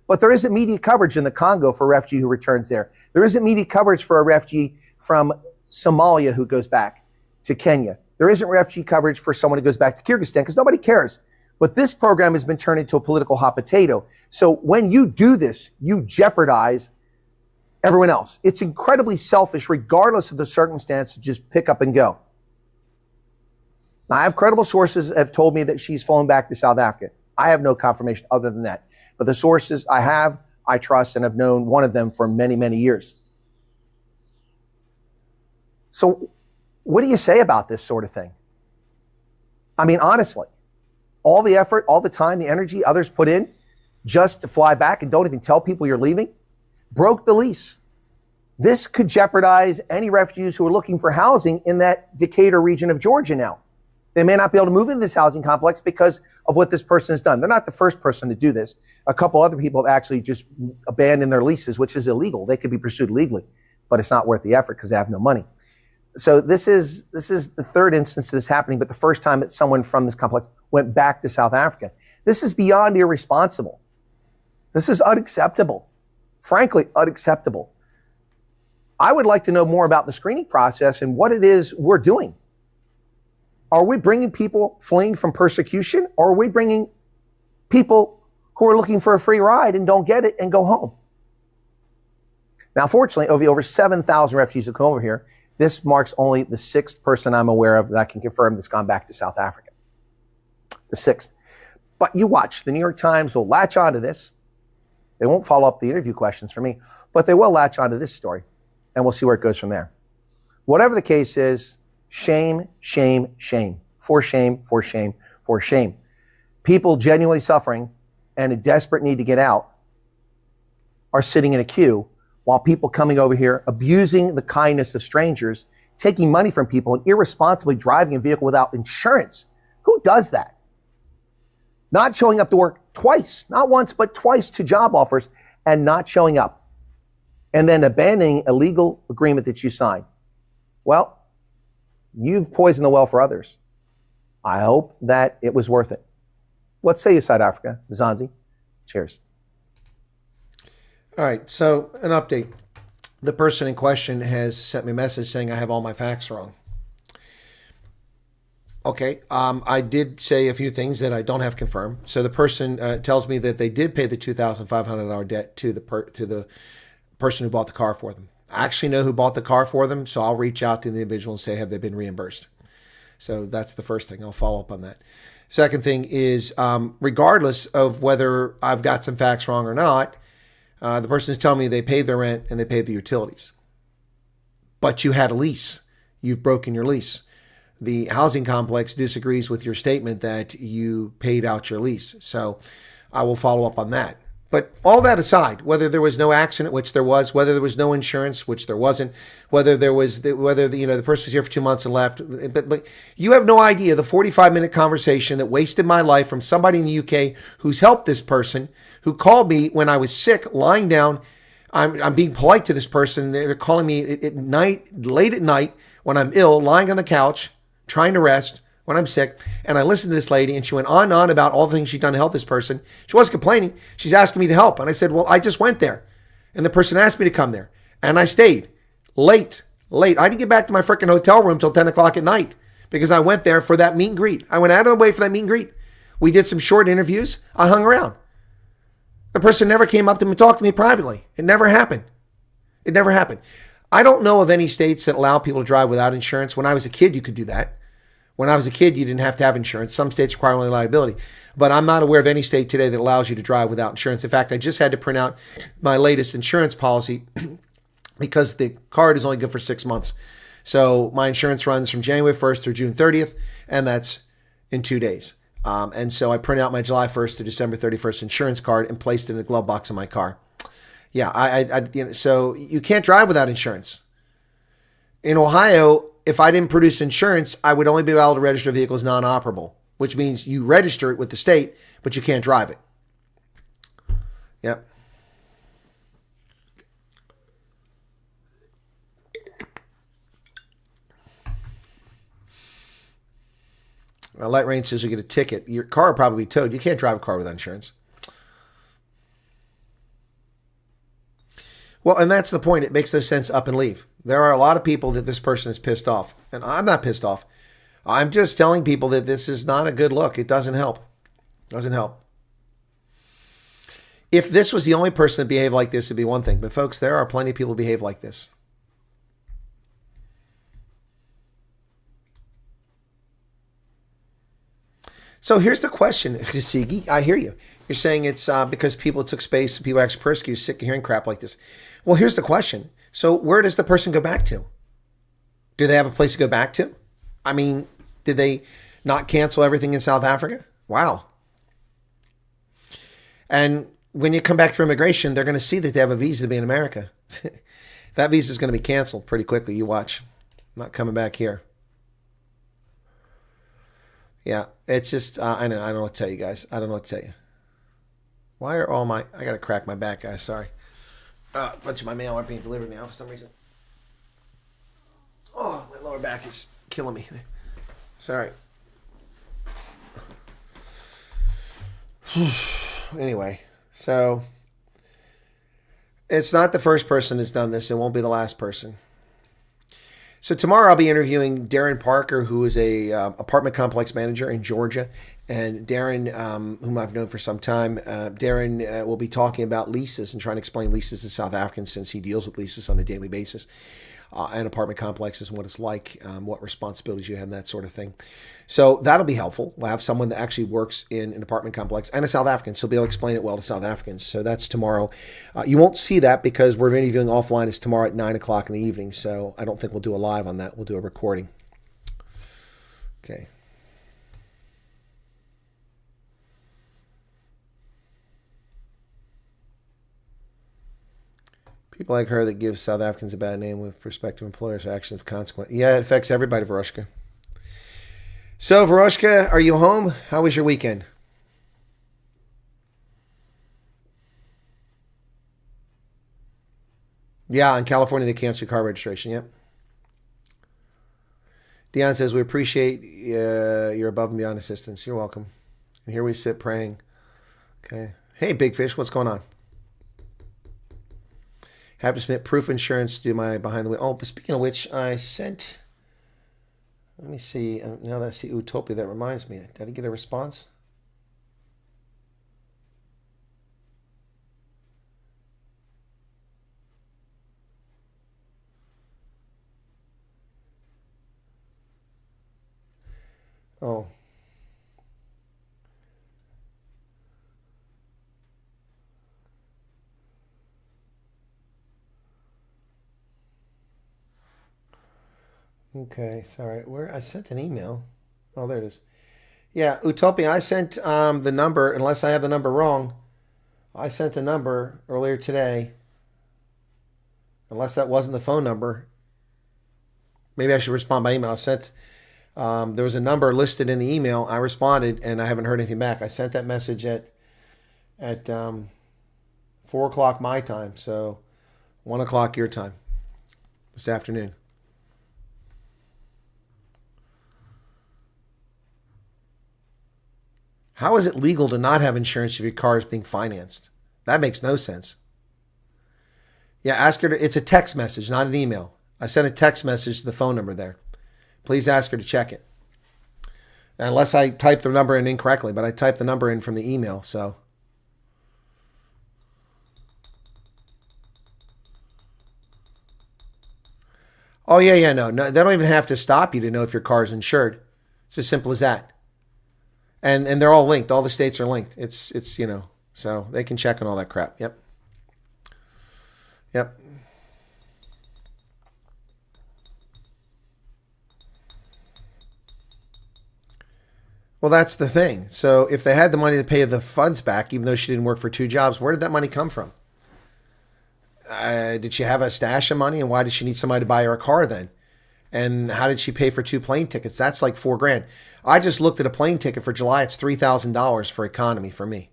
S3: But there isn't media coverage in the Congo for a refugee who returns there. There isn't media coverage for a refugee from Somalia who goes back to Kenya. There isn't refugee coverage for someone who goes back to Kyrgyzstan because nobody cares. But this program has been turned into a political hot potato. So when you do this, you jeopardize everyone else. It's incredibly selfish, regardless of the circumstance, to just pick up and go. Now, I have credible sources that have told me that she's flown back to South Africa. I have no confirmation other than that. But the sources I have, I trust, and have known one of them for many, many years. So what do you say about this sort of thing? I mean, honestly, all the effort, all the time, the energy others put in just to fly back and don't even tell people you're leaving, broke the lease. This could jeopardize any refugees who are looking for housing in that Decatur region of Georgia now. They may not be able to move into this housing complex because of what this person has done. They're not the first person to do this. A couple other people have actually just abandoned their leases, which is illegal. They could be pursued legally, but it's not worth the effort because they have no money. So this is the third instance of this happening, but the first time that someone from this complex went back to South Africa. This is beyond irresponsible. This is unacceptable. Frankly, unacceptable. I would like to know more about the screening process and what it is we're doing. Are we bringing people fleeing from persecution, or are we bringing people who are looking for a free ride and don't get it and go home? Now, fortunately, of the over 7,000 refugees who come over here, this marks only the 6th person I'm aware of that I can confirm that's gone back to South Africa. The 6th. But you watch, the New York Times will latch onto this. They won't follow up the interview questions for me, but they will latch onto this story, and we'll see where it goes from there. Whatever the case is, shame, shame, shame. For shame, for shame, for shame. People genuinely suffering and in desperate need to get out are sitting in a queue while people coming over here abusing the kindness of strangers, taking money from people, and irresponsibly driving a vehicle without insurance. Who does that? Not showing up to work twice, not once, but twice to job offers, and not showing up. And then abandoning a legal agreement that you signed. Well, you've poisoned the well for others. I hope that it was worth it. What say you, South Africa? Mzansi? Cheers. All right, so an update. The person in question has sent me a message saying I have all my facts wrong. Okay, I did say a few things that I don't have confirmed. So the person tells me that they did pay the $2,500 debt to the person who bought the car for them. I actually know who bought the car for them, so I'll reach out to the individual and say, have they been reimbursed? So that's the first thing. I'll follow up on that. Second thing is, regardless of whether I've got some facts wrong or not, the person is telling me they paid their rent and they paid the utilities. But you had a lease. You've broken your lease. The housing complex disagrees with your statement that you paid out your lease. So I will follow up on that. But all that aside, whether there was no accident, which there was, whether there was no insurance, which there wasn't, whether the person was here for 2 months and left, but you have no idea the 45-minute conversation that wasted my life from somebody in the UK who's helped this person, who called me when I was sick, lying down. I'm being polite to this person. They're calling me at night, late at night, when I'm ill, lying on the couch, trying to rest, when I'm sick, and I listened to this lady, and she went on and on about all the things she'd done to help this person. She wasn't complaining. She's asking me to help. And I said, well, I just went there. And the person asked me to come there. And I stayed. Late. I didn't get back to my freaking hotel room till 10 o'clock at night because I went there for that meet and greet. I went out of the way for that meet and greet. We did some short interviews. I hung around. The person never came up to me and talked to me privately. It never happened. I don't know of any states that allow people to drive without insurance. When I was a kid, you could do that. When I was a kid, you didn't have to have insurance. Some states require only liability. But I'm not aware of any state today that allows you to drive without insurance. In fact, I just had to print out my latest insurance policy because the card is only good for 6 months. So my insurance runs from January 1st through June 30th, and that's in 2 days. And so I printed out my July 1st to December 31st insurance card and placed it in the glove box of my car. Yeah, so you can't drive without insurance. In Ohio, if I didn't produce insurance, I would only be able to register a vehicle as non-operable, which means you register it with the state, but you can't drive it. Yep. Light Rain says you get a ticket. Your car will probably be towed. You can't drive a car without insurance. Well, and that's the point. It makes no sense, up and leave. There are a lot of people that this person is pissed off. And I'm not pissed off. I'm just telling people that this is not a good look. It doesn't help. It doesn't help. If this was the only person that behaved like this, it'd be one thing. But folks, there are plenty of people who behave like this. So here's the question, Kasigi. I hear you. You're saying it's because people took space, people actually persecuted, sick of hearing crap like this. Well, here's the question. So where does the person go back to? Do they have a place to go back to? I mean, did they not cancel everything in South Africa? Wow. And when you come back through immigration, they're going to see that they have a visa to be in America. That visa is going to be canceled pretty quickly. You watch. Not coming back here. Yeah, it's just, I don't know what to tell you guys. I don't know what to tell you. Why are all my, I got to crack my back, guys. Sorry. A bunch of my mail aren't being delivered now for some reason. Oh, my lower back is killing me. Sorry. Anyway, so it's not the first person that's done this. It won't be the last person. So tomorrow I'll be interviewing Darren Parker, who is a apartment complex manager in Georgia. And Darren, whom I've known for some time, Darren will be talking about leases and trying to explain leases to South Africans, since he deals with leases on a daily basis, and apartment complexes and what it's like, what responsibilities you have, and that sort of thing. So that'll be helpful. We'll have someone that actually works in an apartment complex and a South African, so he'll be able to explain it well to South Africans. So that's tomorrow. You won't see that because we're interviewing offline. It's tomorrow at 9 o'clock in the evening, so I don't think we'll do a live on that. We'll do a recording. Okay. People like her that give South Africans a bad name with prospective employers or actions of consequence. Yeah, it affects everybody, Varoshka. So, Varoshka, are you home? How was your weekend? Yeah, in California, they cancel your car registration. Yep. Dion says, we appreciate your above and beyond assistance. You're welcome. And here we sit praying. Okay. Hey, Big Fish, what's going on? Have to submit proof insurance to do my behind the wheel. Oh, but speaking of which, I sent, let me see. Now that I see Utopia, that reminds me. Did I get a response? Oh. Okay, sorry. Where I sent an email. Oh, there it is. Yeah, Utopia, I sent the number, unless I have the number wrong. I sent a number earlier today. Unless that wasn't the phone number. Maybe I should respond by email. I sent, there was a number listed in the email. I responded, and I haven't heard anything back. I sent that message at 4 o'clock my time, so 1 o'clock your time this afternoon. How is it legal to not have insurance if your car is being financed? That makes no sense. Yeah, ask her to, it's a text message, not an email. I sent a text message to the phone number there. Please ask her to check it. Unless I typed the number in incorrectly, but I typed the number in from the email, so. Oh, yeah, yeah, no. They don't even have to stop you to know if your car is insured. It's as simple as that. And they're all linked. All the states are linked. It's you know, so they can check on all that crap. Yep. Yep. Well, that's the thing. So if they had the money to pay the funds back, even though she didn't work for 2 jobs, where did that money come from? Did she have a stash of money, and why did she need somebody to buy her a car then? And how did she pay for 2 plane tickets? That's like $4,000. I just looked at a plane ticket for July. It's $3,000 for economy for me.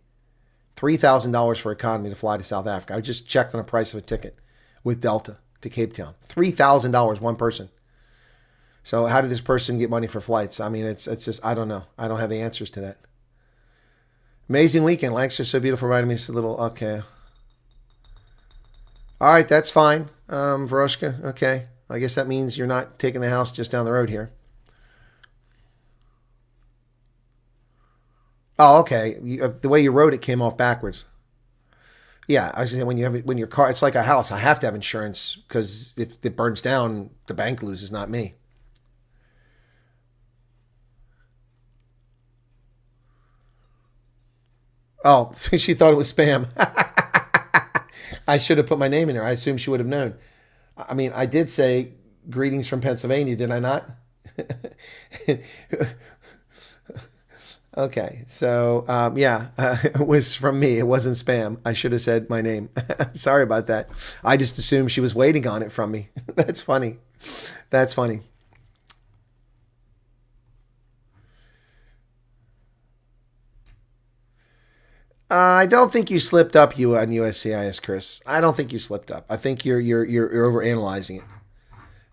S3: $3,000 for economy to fly to South Africa. I just checked on the price of a ticket with Delta to Cape Town. $3,000 one person. So how did this person get money for flights? I mean, it's just, I don't know. I don't have the answers to that. Amazing weekend. Lancaster's so beautiful. Writing me a little, okay. All right, that's fine. Veroshka, okay. I guess that means you're not taking the house just down the road here. Oh, okay. The way you wrote it came off backwards. Yeah, I was saying when your car, it's like a house. I have to have insurance because if it burns down, the bank loses, not me. Oh, she thought it was spam. I should have put my name in there. I assumed she would have known. I mean, I did say greetings from Pennsylvania, did I not? Okay, so yeah, it was from me. It wasn't spam. I should have said my name. Sorry about that. I just assumed she was waiting on it from me. That's funny. That's funny. I don't think you slipped up you on USCIS, Chris. I don't think you slipped up. I think you're overanalyzing it.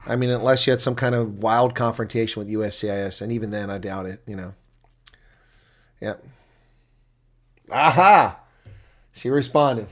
S3: I mean, unless you had some kind of wild confrontation with USCIS, and even then, I doubt it. You know. Yep. Aha! She responded.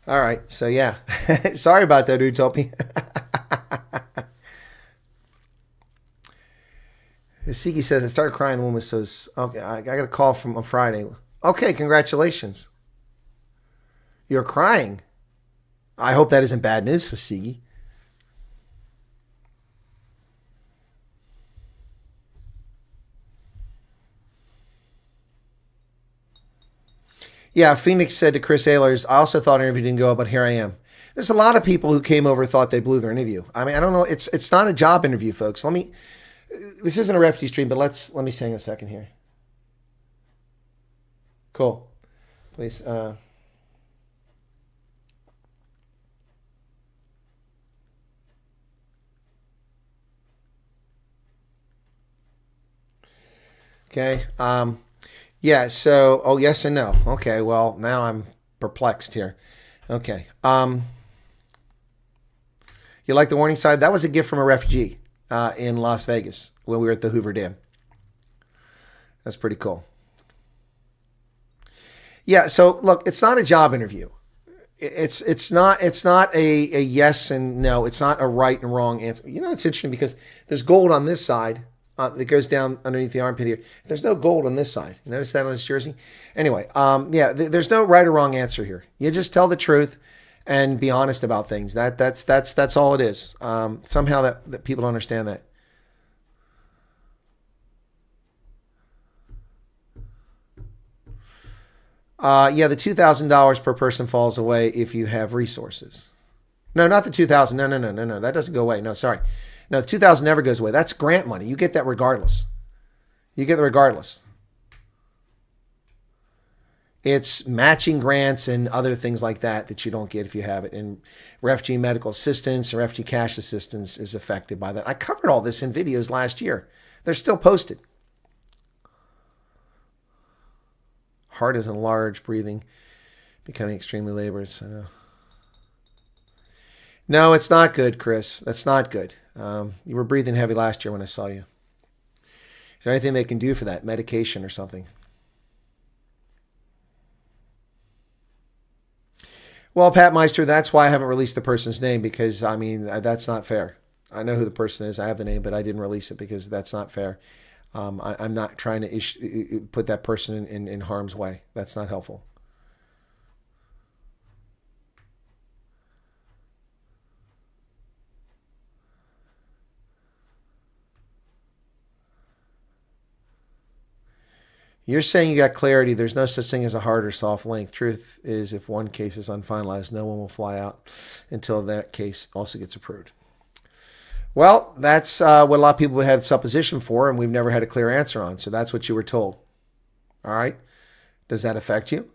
S3: All right, so yeah. Sorry about that, Utopia. Siki says, I started crying. The woman says, okay, I got a call from on Friday. Okay, congratulations. You're crying. I hope that isn't bad news, Siki. Yeah, Phoenix said to Chris Ehlers, I also thought our interview didn't go well, but here I am. There's a lot of people who came over thought they blew their interview. I mean, I don't know. It's not a job interview, folks. This isn't a refugee stream, but let me hang a second here. Cool. Please. Okay. Yeah, so, oh, yes and no. Okay, well, now I'm perplexed here. Okay. You like the warning sign? That was a gift from a refugee in Las Vegas when we were at the Hoover Dam. That's pretty cool. Yeah, so look, it's not a job interview. It's not a yes and no. It's not a right and wrong answer. You know, it's interesting because there's gold on this side. That goes down underneath the armpit here. There's no gold on this side. You notice that on his jersey? Anyway, yeah, there's no right or wrong answer here. You just tell the truth and be honest about things. That's all it is. Somehow that people don't understand that. Yeah, the $2,000 per person falls away if you have resources. No, not the $2,000. No. That doesn't go away. No, sorry. No, the $2,000 never goes away. That's grant money. You get that regardless. You get it regardless. It's matching grants and other things like that you don't get if you have it. And refugee medical assistance and refugee cash assistance is affected by that. I covered all this in videos last year. They're still posted. Heart is enlarged, breathing. Becoming extremely laborious. I know. No, it's not good, Chris. That's not good. You were breathing heavy last year when I saw you. Is there anything they can do for that? Medication or something? Well, Pat Meister, that's why I haven't released the person's name, because, I mean, that's not fair. I know who the person is. I have the name, but I didn't release it because that's not fair. I'm not trying to put that person in harm's way. That's not helpful. You're saying you got clarity. There's no such thing as a hard or soft link. Truth is, if one case is unfinalized, no one will fly out until that case also gets approved. Well, that's what a lot of people have supposition for, and we've never had a clear answer on. So that's what you were told. All right? Does that affect you?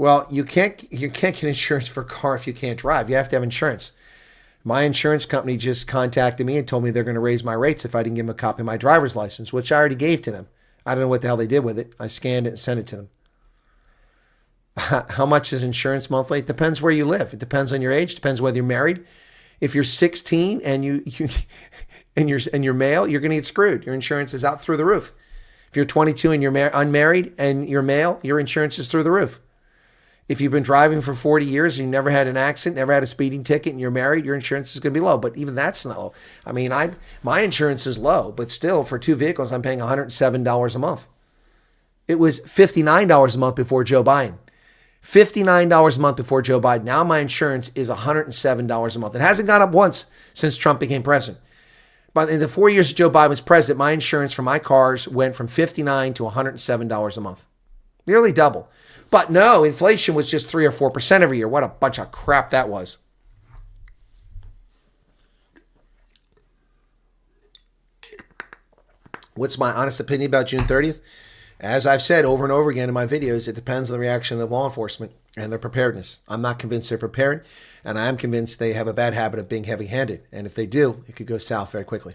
S3: Well, you can't get insurance for a car if you can't drive. You have to have insurance. My insurance company just contacted me and told me they're going to raise my rates if I didn't give them a copy of my driver's license, which I already gave to them. I don't know what the hell they did with it. I scanned it and sent it to them. How much is insurance monthly? It depends where you live. It depends on your age. It depends whether you're married. If you're 16 and you're male, you're going to get screwed. Your insurance is out through the roof. If you're 22 and you're unmarried and you're male, your insurance is through the roof. If you've been driving for 40 years and you never had an accident, never had a speeding ticket, and you're married, your insurance is going to be low. But even that's not low. I mean, my insurance is low, but still, for 2 vehicles, I'm paying $107 a month. It was $59 a month before Joe Biden. $59 a month before Joe Biden. Now my insurance is $107 a month. It hasn't gone up once since Trump became president. But in the 4 years Joe Biden was president, my insurance for my cars went from $59 to $107 a month. Nearly double. But no, inflation was just 3 or 4% every year. What a bunch of crap that was. What's my honest opinion about June 30th? As I've said over and over again in my videos, it depends on the reaction of law enforcement and their preparedness. I'm not convinced they're prepared, and I am convinced they have a bad habit of being heavy-handed. And if they do, it could go south very quickly.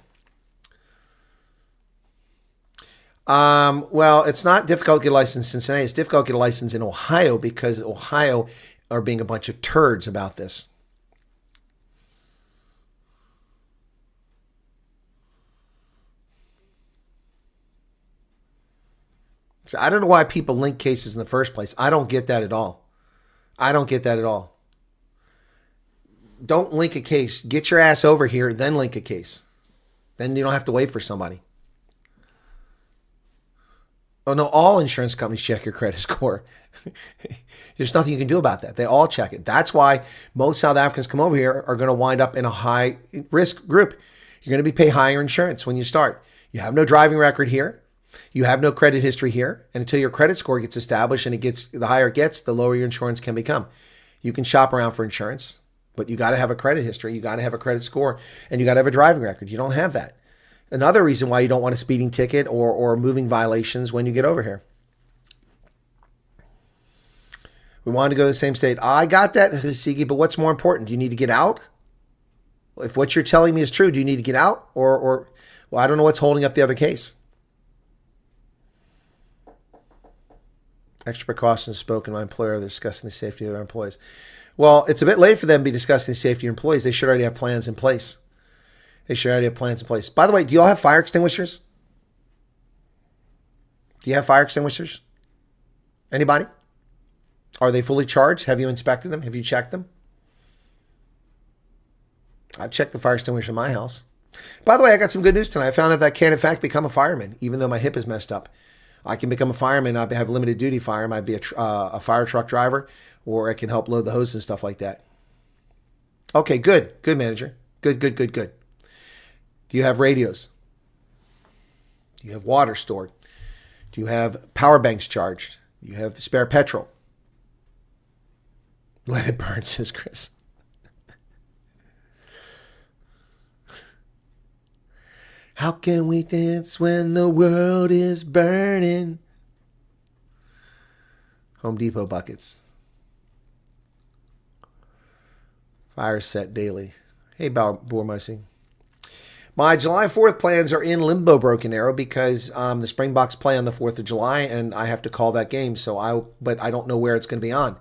S3: Well, it's not difficult to get a license in Cincinnati. It's difficult to get a license in Ohio because Ohio are being a bunch of turds about this. So I don't know why people link cases in the first place. I don't get that at all. I don't get that at all. Don't link a case. Get your ass over here, then link a case. Then you don't have to wait for somebody. Oh, no, all insurance companies check your credit score. There's nothing you can do about that. They all check it. That's why most South Africans come over here are going to wind up in a high risk group. You're going to be pay higher insurance when you start. You have no driving record here. You have no credit history here. And until your credit score gets established and the higher it gets, the lower your insurance can become. You can shop around for insurance, but you got to have a credit history. You got to have a credit score, and you got to have a driving record. You don't have that. Another reason why you don't want a speeding ticket or moving violations when you get over here. We wanted to go to the same state. I got that, Sigi, but what's more important? Do you need to get out? If what you're telling me is true, do you need to get out? Or well, I don't know what's holding up the other case. Extra precautions spoken by employer. They're discussing the safety of their employees. Well, it's a bit late for them to be discussing the safety of employees. They should already have plans in place. They should already have plans in place. By the way, do you all have fire extinguishers? Do you have fire extinguishers? Anybody? Are they fully charged? Have you inspected them? Have you checked them? I've checked the fire extinguisher in my house. By the way, I got some good news tonight. I found out that I can, in fact, become a fireman, even though my hip is messed up. I can become a fireman. I have limited duty fireman. I'd be a fire truck driver, or I can help load the hose and stuff like that. Okay, good. Good, manager. Good. Do you have radios? Do you have water stored? Do you have power banks charged? Do you have spare petrol? Let it burn, says Chris. How can we dance when the world is burning? Home Depot buckets. Fire set daily. Hey, Boermussing. My July 4th plans are in limbo, Broken Arrow, because the Springboks play on the 4th of July, and I have to call that game. But I don't know where it's going to be on.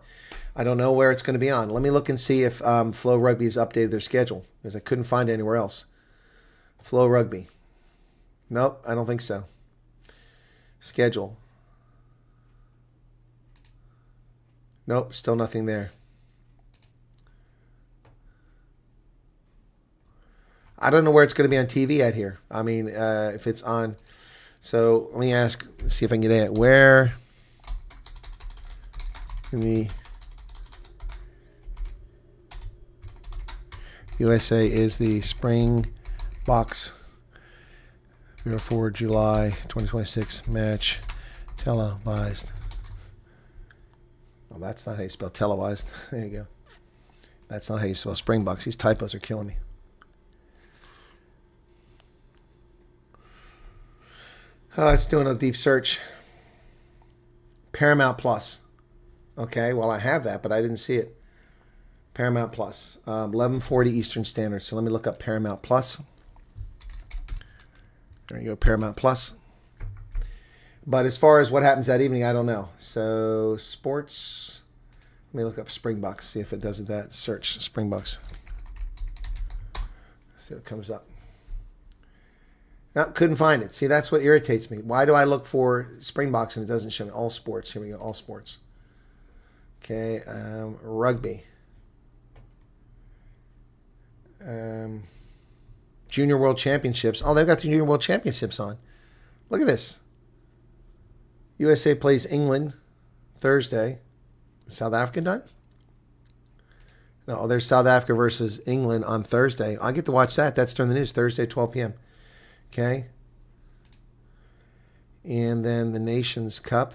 S3: I don't know where it's going to be on. Let me look and see if Flow Rugby has updated their schedule, because I couldn't find it anywhere else. Flow Rugby. Nope, I don't think so. Schedule. Nope, still nothing there. I don't know where it's going to be on TV at here. I mean, if it's on. So let me ask, see if I can get it. Where in the USA is the Springboks 04 July 2026 match televised? Well, that's not how you spell televised. There you go. That's not how you spell Springboks. These typos are killing me. It's doing a deep search. Paramount Plus. Okay, well, I have that, but I didn't see it. Paramount Plus. 11:40 Eastern Standard. So let me look up Paramount Plus. There you go, Paramount Plus. But as far as what happens that evening, I don't know. So, sports. Let me look up Springboks, see if it does that. Search Springboks. See what comes up. No, couldn't find it. See, that's what irritates me. Why do I look for Springboks and it doesn't show me all sports? Here we go, all sports. Okay, rugby. Junior World Championships. Oh, they've got the Junior World Championships on. Look at this. USA plays England Thursday. South Africa done? No, there's South Africa versus England on Thursday. I get to watch that. That's during the news, Thursday, 12 p.m. Okay. And then the Nations Cup.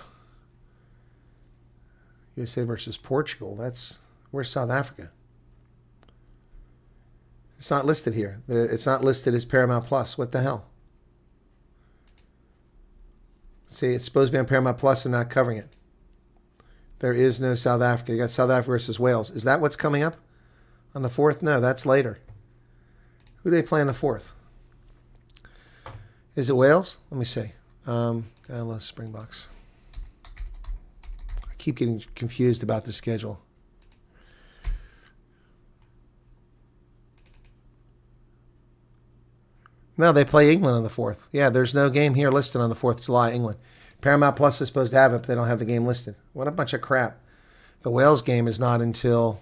S3: USA versus Portugal. Where's South Africa? It's not listed here. It's not listed as Paramount Plus. What the hell? See, it's supposed to be on Paramount Plus and not covering it. There is no South Africa. You got South Africa versus Wales. Is that what's coming up on the 4th? No, that's later. Who do they play on the 4th? Is it Wales? Let me see. I love Springboks. I keep getting confused about the schedule. No, they play England on the 4th. Yeah, there's no game here listed on the 4th of July, England. Paramount Plus is supposed to have it, but they don't have the game listed. What a bunch of crap. The Wales game is not until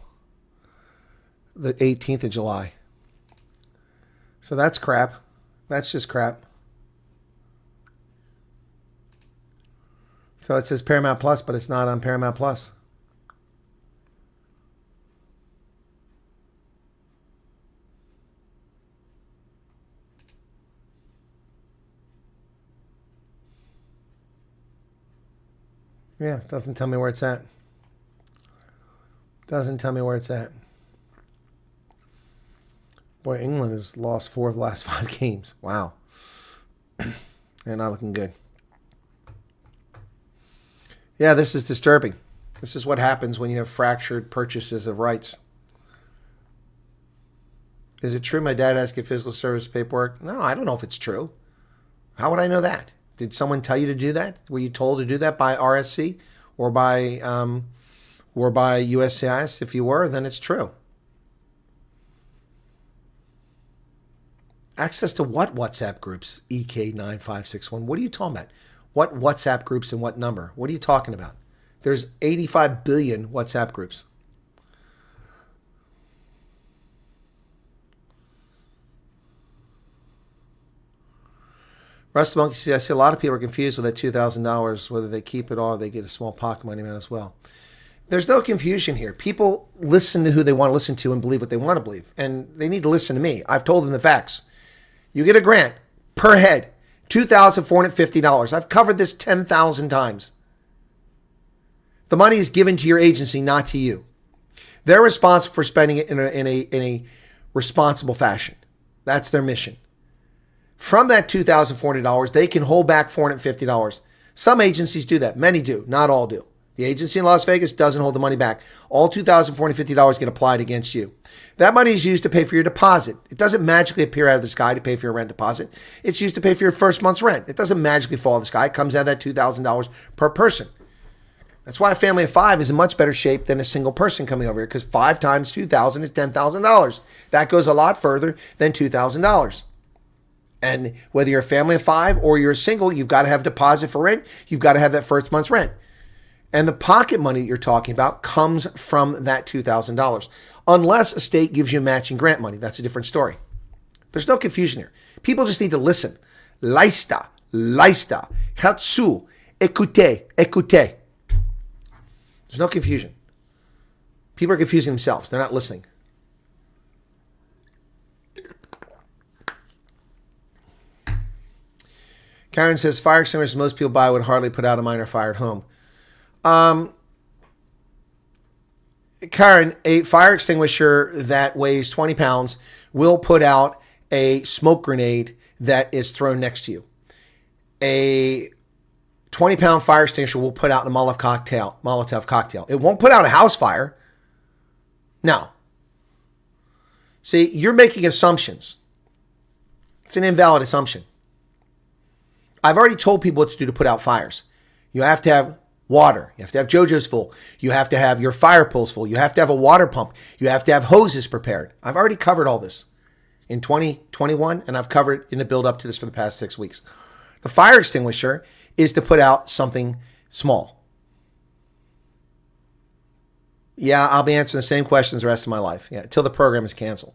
S3: the 18th of July. So that's crap. That's just crap. So it says Paramount Plus, but it's not on Paramount Plus. Yeah, doesn't tell me where it's at. Doesn't tell me where it's at. Boy, England has lost 4 of the last 5 games. Wow. They're not looking good. Yeah, this is disturbing. This is what happens when you have fractured purchases of rights. Is it true my dad has to get physical service paperwork? No, I don't know if it's true. How would I know that? Did someone tell you to do that? Were you told to do that by RSC or by USCIS? If you were, then it's true. Access to what WhatsApp groups? EK9561. What are you talking about? What WhatsApp groups and what number? What are you talking about? There's 85 billion WhatsApp groups. Rusty Monkey says, I see a lot of people are confused with that $2,000, whether they keep it or they get a small pocket money amount as well. There's no confusion here. People listen to who they want to listen to and believe what they want to believe. And they need to listen to me. I've told them the facts. You get a grant per head, $2,450. I've covered this 10,000 times. The money is given to your agency, not to you. They're responsible for spending it in a responsible fashion. That's their mission. From that $2,400, they can hold back $450. Some agencies do that. Many do. Not all do. The agency in Las Vegas doesn't hold the money back. All $2,450 get applied against you. That money is used to pay for your deposit. It doesn't magically appear out of the sky to pay for your rent deposit. It's used to pay for your first month's rent. It doesn't magically fall out of the sky. It comes out of that $2,000 per person. That's why a family of 5 is in much better shape than a single person coming over here, because 5 times $2,000 is $10,000. That goes a lot further than $2,000. And whether you're a family of 5 or you're single, you've got to have deposit for rent. You've got to have that first month's rent. And the pocket money that you're talking about comes from that $2,000. Unless a state gives you matching grant money. That's a different story. There's no confusion here. People just need to listen. Laista, hatsu, écoutez. There's no confusion. People are confusing themselves. They're not listening. Karen says, fire extinguishers most people buy would hardly put out a minor fire at home. Karen, a fire extinguisher that weighs 20 pounds will put out a smoke grenade that is thrown next to you. A 20-pound fire extinguisher will put out a Molotov cocktail. It won't put out a house fire. No. See, you're making assumptions. It's an invalid assumption. I've already told people what to do to put out fires. You have to have water. You have to have JoJo's full. You have to have your fire poles full. You have to have a water pump. You have to have hoses prepared. I've already covered all this in 2021, and I've covered in the build up to this for the past 6 weeks. The fire extinguisher is to put out something small. Yeah, I'll be answering the same questions the rest of my life. Yeah, until the program is canceled.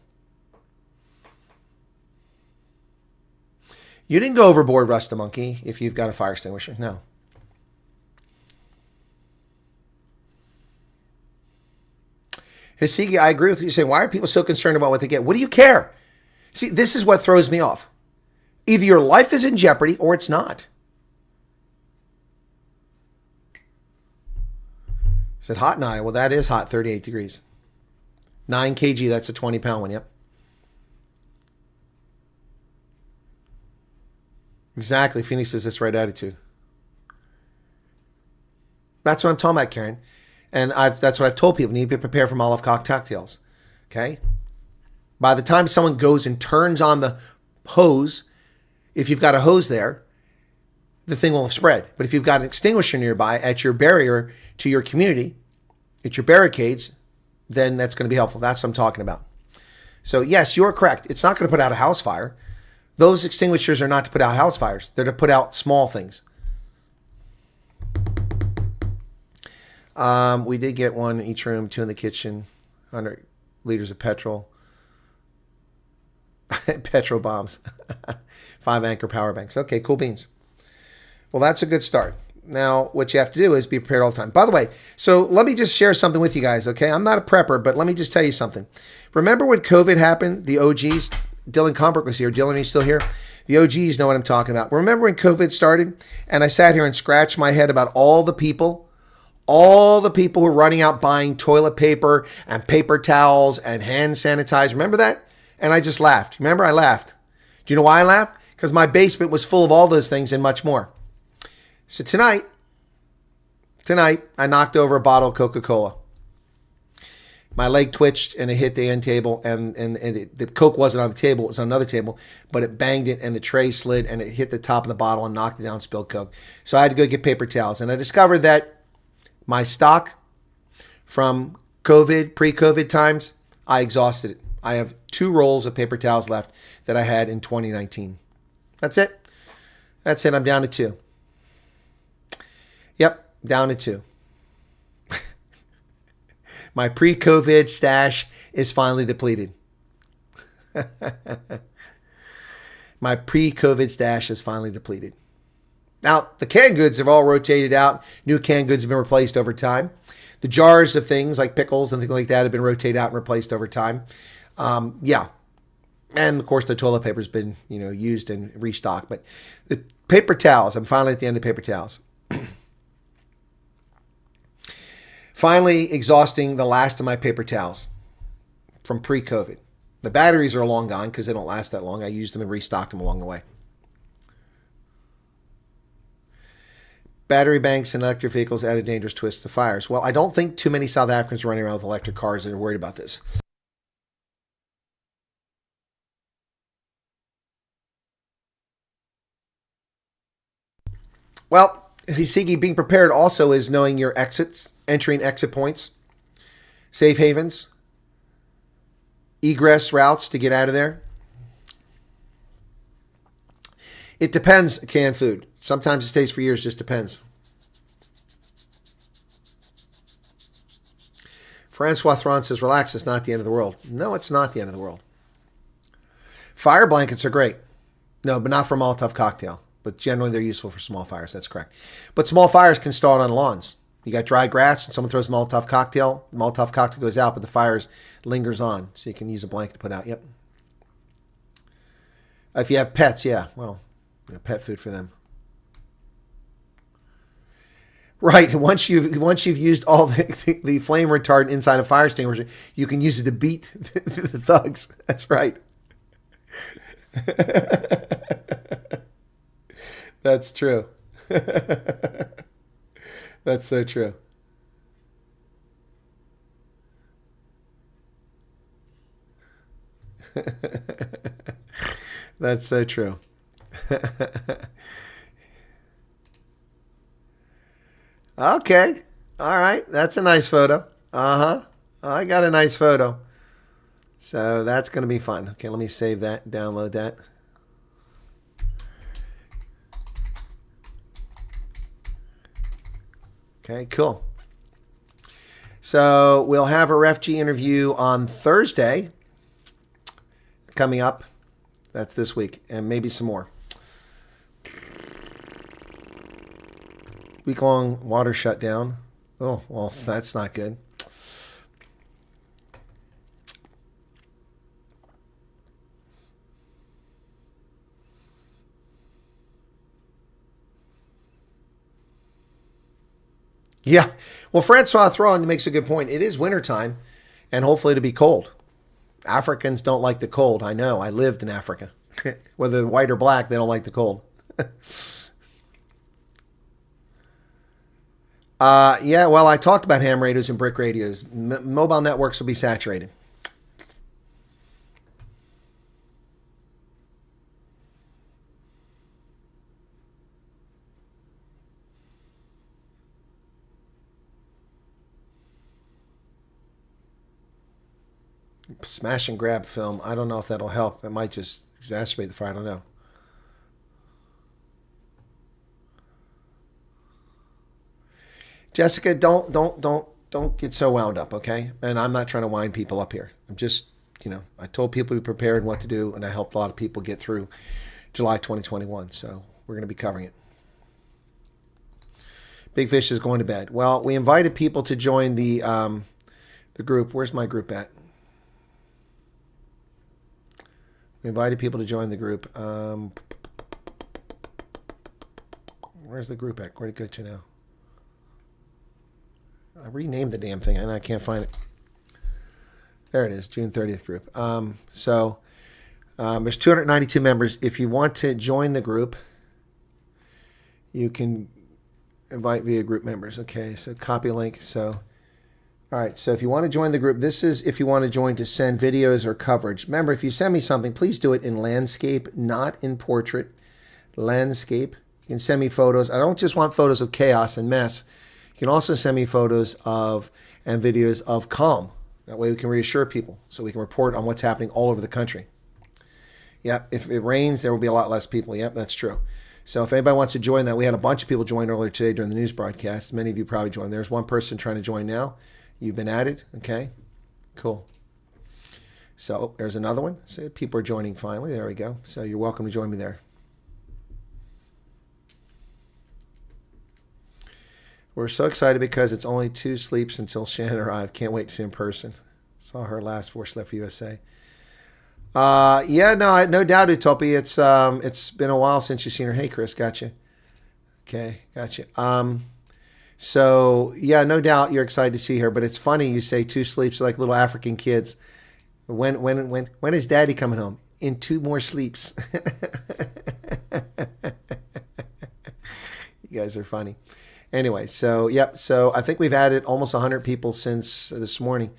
S3: You didn't go overboard, Rust the Monkey, if you've got a fire extinguisher. No. Hisigi, I agree with you saying, why are people so concerned about what they get? What do you care? See, this is what throws me off. Either your life is in jeopardy or it's not. Is it hot? No. Well, that is hot, 38 degrees. 9 kg, that's a 20-pound one, yep. Exactly. Phoenix says that's right attitude. That's what I'm talking about, Karen. And that's what I've told people. You need to be prepared for Molotov cocktails. Okay? By the time someone goes and turns on the hose, if you've got a hose there, the thing will have spread. But if you've got an extinguisher nearby at your barrier to your community, at your barricades, then that's going to be helpful. That's what I'm talking about. So yes, you're correct. It's not going to put out a house fire. Those extinguishers are not to put out house fires. They're to put out small things. We did get one in each room, 2 in the kitchen, 100 liters of petrol. Petrol bombs. 5 Anchor power banks. Okay, cool beans. Well, that's a good start. Now, what you have to do is be prepared all the time. By the way, so let me just share something with you guys, okay? I'm not a prepper, but let me just tell you something. Remember when COVID happened, the OGs, Dylan Combrick was here. Dylan, are you still here? The OGs know what I'm talking about. Remember when COVID started and I sat here and scratched my head about all the people who were running out buying toilet paper and paper towels and hand sanitizer. Remember that? And I just laughed. Remember, I laughed. Do you know why I laughed? Because my basement was full of all those things and much more. So tonight, I knocked over a bottle of Coca-Cola. My leg twitched and it hit the end table, and the Coke wasn't on the table, it was on another table, but it banged it and the tray slid and it hit the top of the bottle and knocked it down and spilled Coke. So I had to go get paper towels, and I discovered that my stock from COVID, pre-COVID times, I exhausted it. I have 2 rolls of paper towels left that I had in 2019. That's it. I'm down to 2. Yep, down to 2. My pre-COVID stash is finally depleted. My pre-COVID stash is finally depleted. Now, the canned goods have all rotated out. New canned goods have been replaced over time. The jars of things like pickles and things like that have been rotated out and replaced over time. Yeah. And, of course, the toilet paper has been, used and restocked. But the paper towels, I'm finally at the end of paper towels. Finally exhausting the last of my paper towels from pre-COVID. The batteries are long gone because they don't last that long. I used them and restocked them along the way. Battery banks and electric vehicles add a dangerous twist to fires. Well, I don't think too many South Africans are running around with electric cars and are worried about this. Well, Hisigi, being prepared also is knowing your exits, entering exit points, safe havens, egress routes to get out of there. It depends, canned food. Sometimes it stays for years, just depends. Francois Thron says, relax, it's not the end of the world. No, it's not the end of the world. Fire blankets are great. No, but not for Molotov cocktail. But generally they're useful for small fires, that's correct. But small fires can start on lawns. You got dry grass and someone throws a Molotov cocktail. The Molotov cocktail goes out, but the fire lingers on. So you can use a blanket to put out. Yep. If you have pets, yeah, well, pet food for them. Right. Once you've used all the flame retardant inside a fire extinguisher, you can use it to beat the thugs. That's right. That's true. That's so true. That's so true. Okay. All right. That's a nice photo. Uh-huh. I got a nice photo. So that's going to be fun. Okay, let me save that, download that. Okay, cool. So we'll have a RefG interview on Thursday coming up. That's this week, and maybe some more. Week-long water shutdown. Oh, well, that's not good. Yeah. Well, Francois Thron makes a good point. It is wintertime, and hopefully it'll be cold. Africans don't like the cold. I know. I lived in Africa. Whether white or black, they don't like the cold. Yeah, well, I talked about ham radios and brick radios. Mobile networks will be saturated. Smash and grab film. I don't know if that'll help. It might just exacerbate the fire. I don't know. Jessica, don't get so wound up, okay? And I'm not trying to wind people up here. I'm just, I told people to be prepared and what to do, and I helped a lot of people get through July 2021. So we're going to be covering it. Big Fish is going to bed. Well, we invited people to join the group. Where's my group at? We invited people to join the group. Where's the group at? Where'd it go to now? I renamed the damn thing and I can't find it. There it is, June 30th group. There's 292 members. If you want to join the group, you can invite via group members. Okay, so copy link. So, all right, so if you want to join the group, this is if you want to join to send videos or coverage. Remember, if you send me something, please do it in landscape, not in portrait. Landscape. You can send me photos. I don't just want photos of chaos and mess. You can also send me photos of and videos of calm. That way we can reassure people so we can report on what's happening all over the country. Yeah, if it rains, there will be a lot less people. Yep, that's true. So if anybody wants to join that, we had a bunch of people join earlier today during the news broadcast. Many of you probably joined. There's one person trying to join now. You've been added. Okay, cool. So there's another one. So people are joining finally. There we go. So you're welcome to join me there. We're so excited because it's only 2 sleeps until Shannon arrived. Can't wait to see in person. Saw her last before she left for USA. Yeah, no doubt, Utopia. It's been a while since you've seen her. Hey, Chris, gotcha. Okay, gotcha. So yeah, no doubt you're excited to see her. But it's funny you say 2 sleeps like little African kids. When is Daddy coming home? In 2 more sleeps. You guys are funny. Anyway, so yep. So I think we've added almost 100 people since this morning.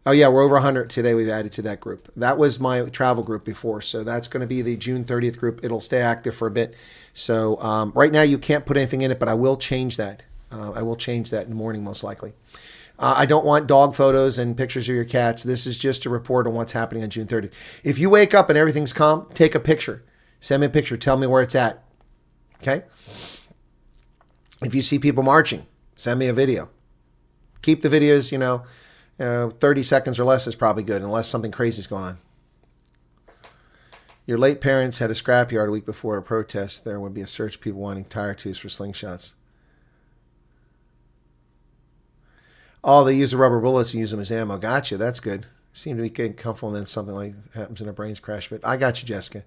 S3: Oh yeah, we're over 100 today. We've added to that group. That was my travel group before, so that's going to be the June 30th group. It'll stay active for a bit. So right now you can't put anything in it, but I will change that. I will change that in the morning most likely. I don't want dog photos and pictures of your cats. This is just a report on what's happening on June 30th. If you wake up and everything's calm, take a picture. Send me a picture. Tell me where it's at. Okay? If you see people marching, send me a video. Keep the videos, 30 seconds or less is probably good, unless something crazy is going on. Your late parents had a scrapyard a week before a protest. There would be a search of people wanting tire tubes for slingshots. Oh, they use the rubber bullets and use them as ammo. Gotcha. That's good. Seem to be getting comfortable, and then something like happens and a brains crash. But I got you, Jessica.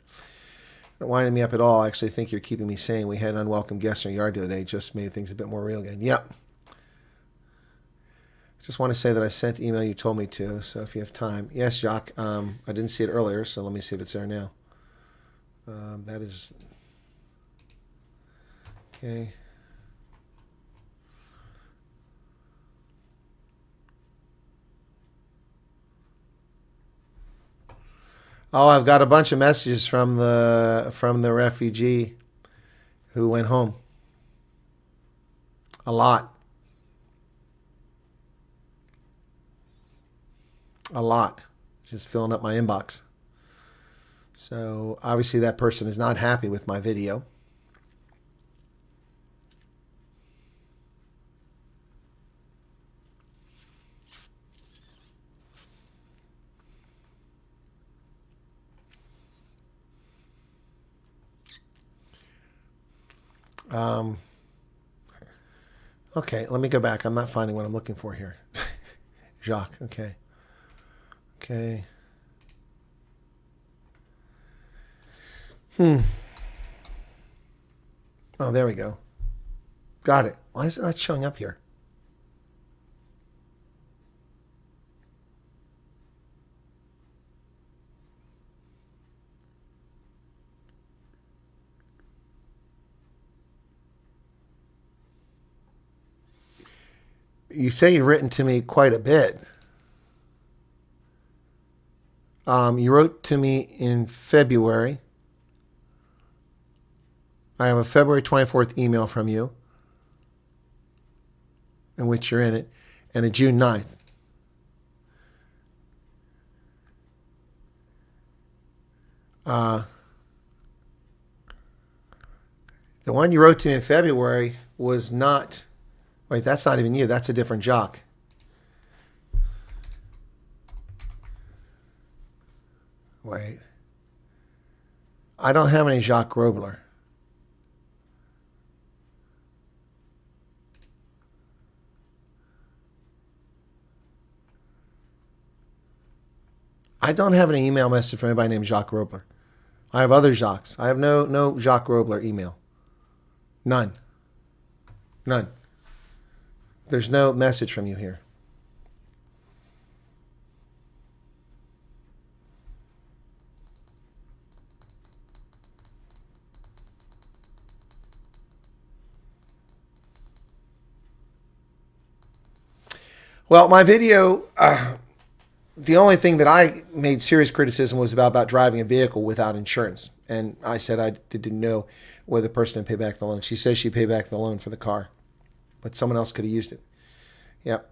S3: Not winding me up at all. I actually think you're keeping me sane. We had an unwelcome guest in our yard the other day. Just made things a bit more real again. Yep. Just want to say that I sent the email you told me to. So if you have time. Yes, Jacques. I didn't see it earlier, so let me see if it's there now. That is... Okay. Oh, I've got a bunch of messages from the refugee who went home. A lot. A lot. Just filling up my inbox. So obviously that person is not happy with my video. Okay, let me go back. I'm not finding what I'm looking for here. Jacques, okay. Okay. Oh, there we go. Got it. Why is it not showing up here? You say you've written to me quite a bit. You wrote to me in February. I have a February 24th email from you, in which you're in it, and a June 9th. The one you wrote to me in February was not... Wait, that's not even you. That's a different Jacques. Wait. I don't have any Jacques Grobler. I don't have any email message from anybody named Jacques Grobler. I have other Jacques. I have no Jacques Grobler email. None. None. There's no message from you here. Well, my video, the only thing that I made serious criticism was about driving a vehicle without insurance. And I said I didn't know whether the person would pay back the loan. She says she paid back the loan for the car, but someone else could have used it. Yep.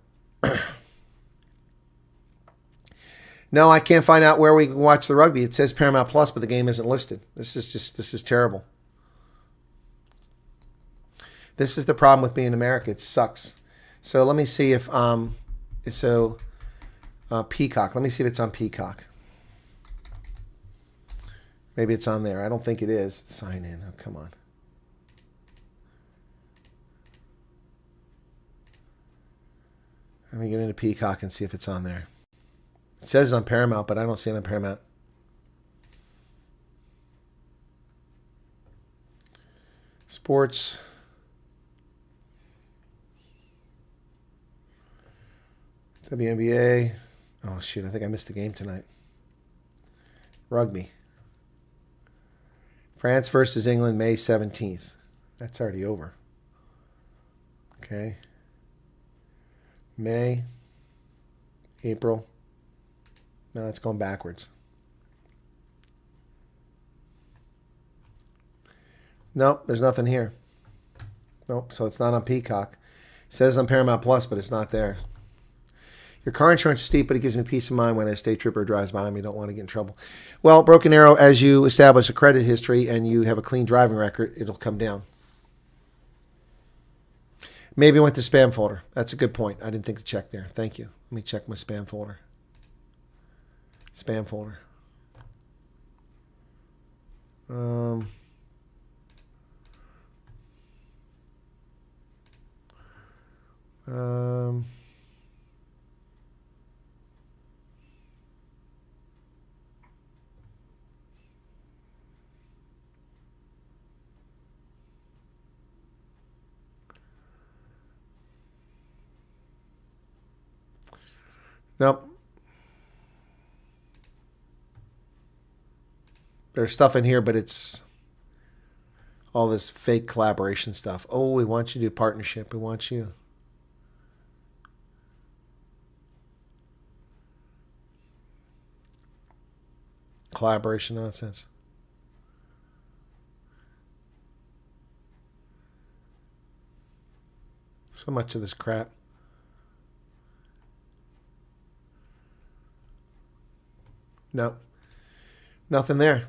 S3: No, I can't find out where we can watch the rugby. It says Paramount Plus, but the game isn't listed. This is terrible. This is the problem with being in America. It sucks. So let me see if Peacock. Let me see if it's on Peacock. Maybe it's on there. I don't think it is. Sign in. Oh, come on. Let me get into Peacock and see if it's on there. It says it's on Paramount, but I don't see it on Paramount. Sports. WNBA. Oh, shoot. I think I missed the game tonight. Rugby. France versus England, May 17th. That's already over. Okay. May. April. No, it's going backwards. Nope, there's nothing here. Nope, so it's not on Peacock. It says on Paramount Plus, but it's not there. Your car insurance is steep, but it gives me peace of mind when a state trooper drives by me. Don't want to get in trouble. Well, Broken Arrow, as you establish a credit history and you have a clean driving record, it'll come down. Maybe it went to spam folder. That's a good point. I didn't think to check there. Thank you. Let me check my spam folder. Spam folder. Nope. There's stuff in here, but it's all this fake collaboration stuff. Oh, we want you to do partnership. We want you. Collaboration nonsense. So much of this crap. Nope. Nothing there.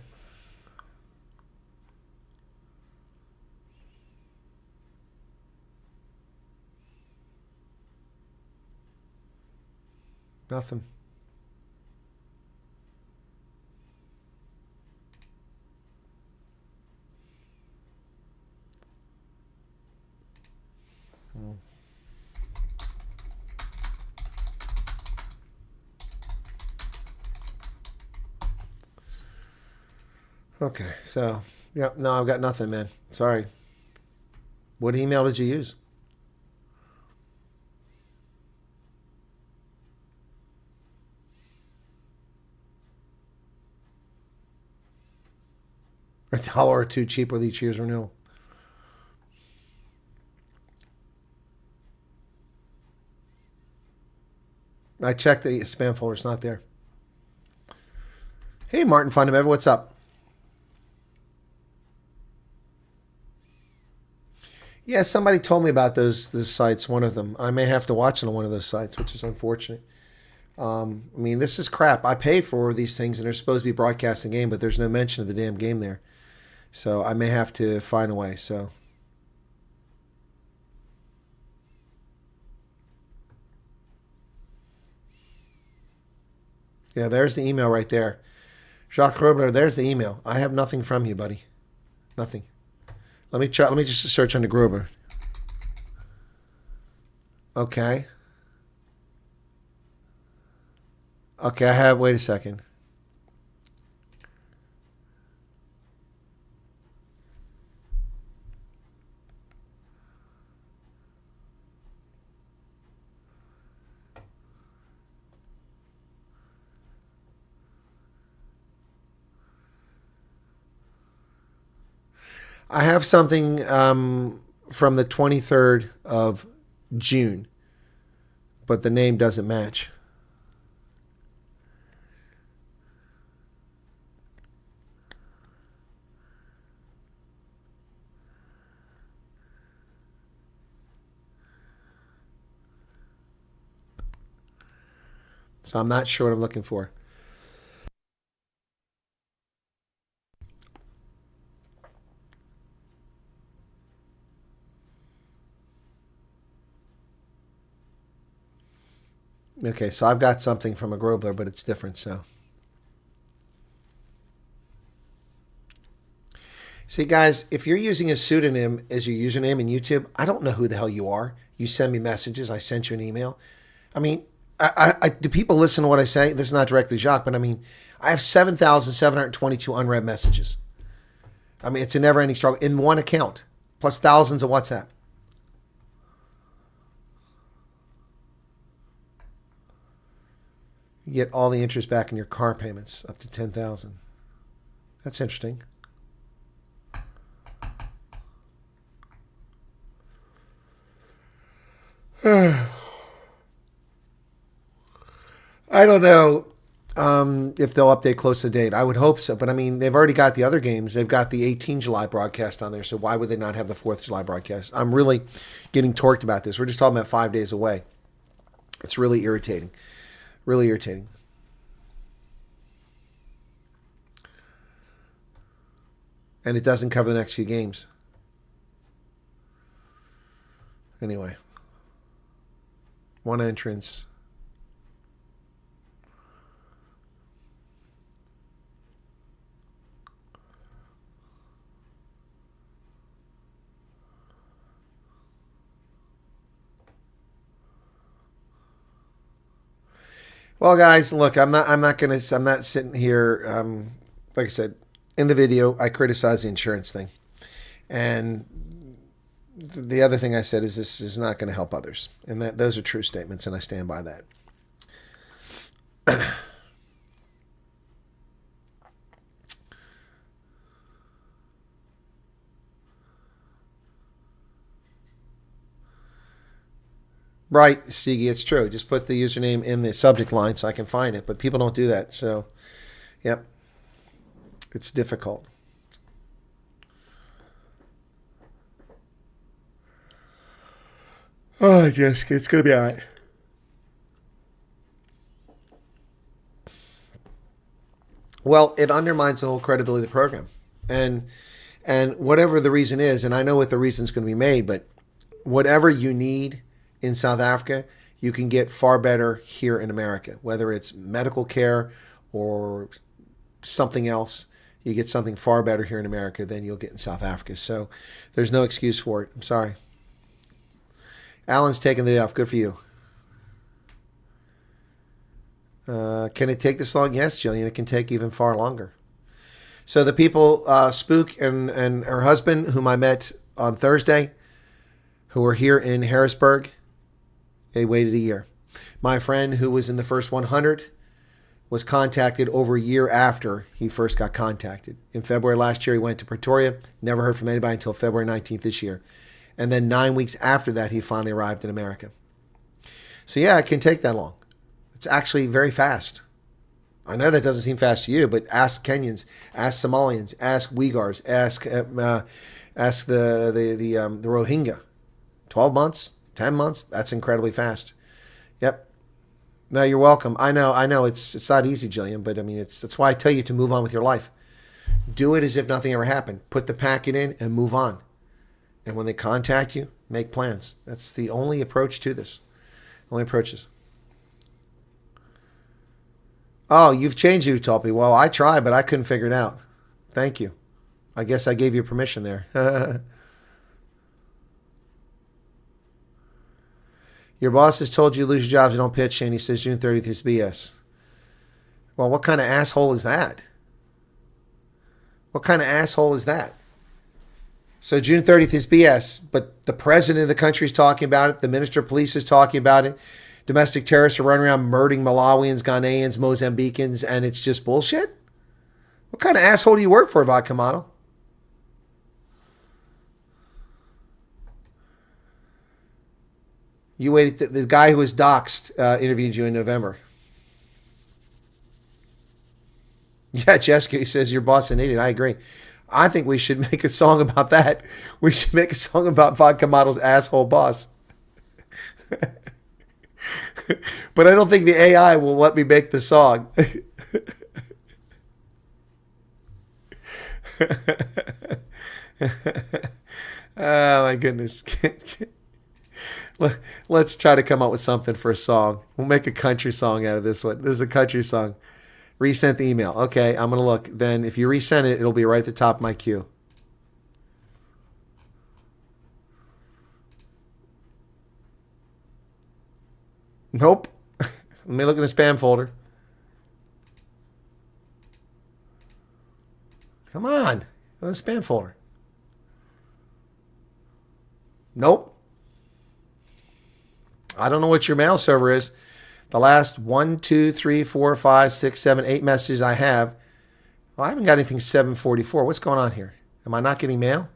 S3: Nothing. Okay, so, yeah, no, I've got nothing, man. Sorry. What email did you use? $1 or $2 cheaper with each year's renewal. I checked the spam folder. It's not there. Hey, Martin Fundamental, what's up? Yeah, somebody told me about those sites, one of them. I may have to watch it on one of those sites, which is unfortunate. I mean, this is crap. I pay for these things, and they're supposed to be broadcasting game, but there's no mention of the damn game there. So I may have to find a way. So yeah, there's the email right there. Jacques Robler, there's the email. I have nothing from you, buddy. Nothing. Let me try. Let me just search under Gruber. Okay. Okay, I have. Wait a second. I have something from the 23rd of June, but the name doesn't match. So I'm not sure what I'm looking for. Okay, so I've got something from a Grobler, but it's different, so. See, guys, if you're using a pseudonym as your username in YouTube, I don't know who the hell you are. You send me messages. I sent you an email. I mean, do people listen to what I say? This is not directly Jacques, but I mean, I have 7,722 unread messages. I mean, it's a never-ending struggle in one account, plus thousands of WhatsApp. You get all the interest back in your car payments, up to $10,000. That's interesting. I don't know if they'll update close to date. I would hope so. But, I mean, they've already got the other games. They've got the 18 July broadcast on there. So why would they not have the 4th of July broadcast? I'm really getting torqued about this. We're just talking about 5 days away. It's really irritating. Really irritating. And it doesn't cover the next few games. Anyway. One entrance. Well, guys, look, I'm not sitting here. Like I said in the video, I criticize the insurance thing, and the other thing I said is this is not going to help others, and those are true statements, and I stand by that. Right, Sigi, it's true. Just put the username in the subject line so I can find it, but people don't do that. So, yep, it's difficult. Oh, Jessica, it's going to be all right. Well, it undermines the whole credibility of the program. And whatever the reason is, and I know what the reason's going to be made, but whatever you need in South Africa, you can get far better here in America. Whether it's medical care or something else, you get something far better here in America than you'll get in South Africa. So there's no excuse for it. I'm sorry. Alan's taking the day off. Good for you. Can it take this long? Yes, Jillian. It can take even far longer. So the people, Spook and her husband, whom I met on Thursday, who were here in Harrisburg, they waited a year. My friend who was in the first 100 was contacted over a year after he first got contacted. In February last year, he went to Pretoria. Never heard from anybody until February 19th this year. And then 9 weeks after that, he finally arrived in America. So yeah, it can take that long. It's actually very fast. I know that doesn't seem fast to you, but ask Kenyans, ask Somalians, ask Uyghurs, ask the Rohingya. 12 months, 10 months, that's incredibly fast. Yep. No, you're welcome. I know. It's not easy, Jillian, but I mean, that's why I tell you to move on with your life. Do it as if nothing ever happened. Put the packet in and move on. And when they contact you, make plans. That's the only approach to this. Only approaches. Oh, you've changed Utopia. Well, I tried, but I couldn't figure it out. Thank you. I guess I gave you permission there. Your boss has told you to lose your jobs and don't pitch, and he says June 30th is BS. Well, what kind of asshole is that? What kind of asshole is that? So June 30th is BS, but the president of the country is talking about it. The minister of police is talking about it. Domestic terrorists are running around murdering Malawians, Ghanaians, Mozambicans, and it's just bullshit? What kind of asshole do you work for, Vodka Model? You waited. The guy who was doxxed interviewed you in November. Yeah, Jessica, he says your boss is an idiot. I agree. I think we should make a song about that. We should make a song about Vodka Model's asshole boss. But I don't think the AI will let me make the song. Oh, my goodness. Let's try to come up with something for a song. We'll make a country song out of this one. This is a country song. Resent the email. Okay, I'm going to look. Then if you resend it, it'll be right at the top of my queue. Nope. Let me look in the spam folder. Come on. Go in the spam folder. Nope. I don't know what your mail server is. The last 1, 2, 3, 4, 5, 6, 7, 8 messages I have. Well, I haven't got anything 744. What's going on here? Am I not getting mail?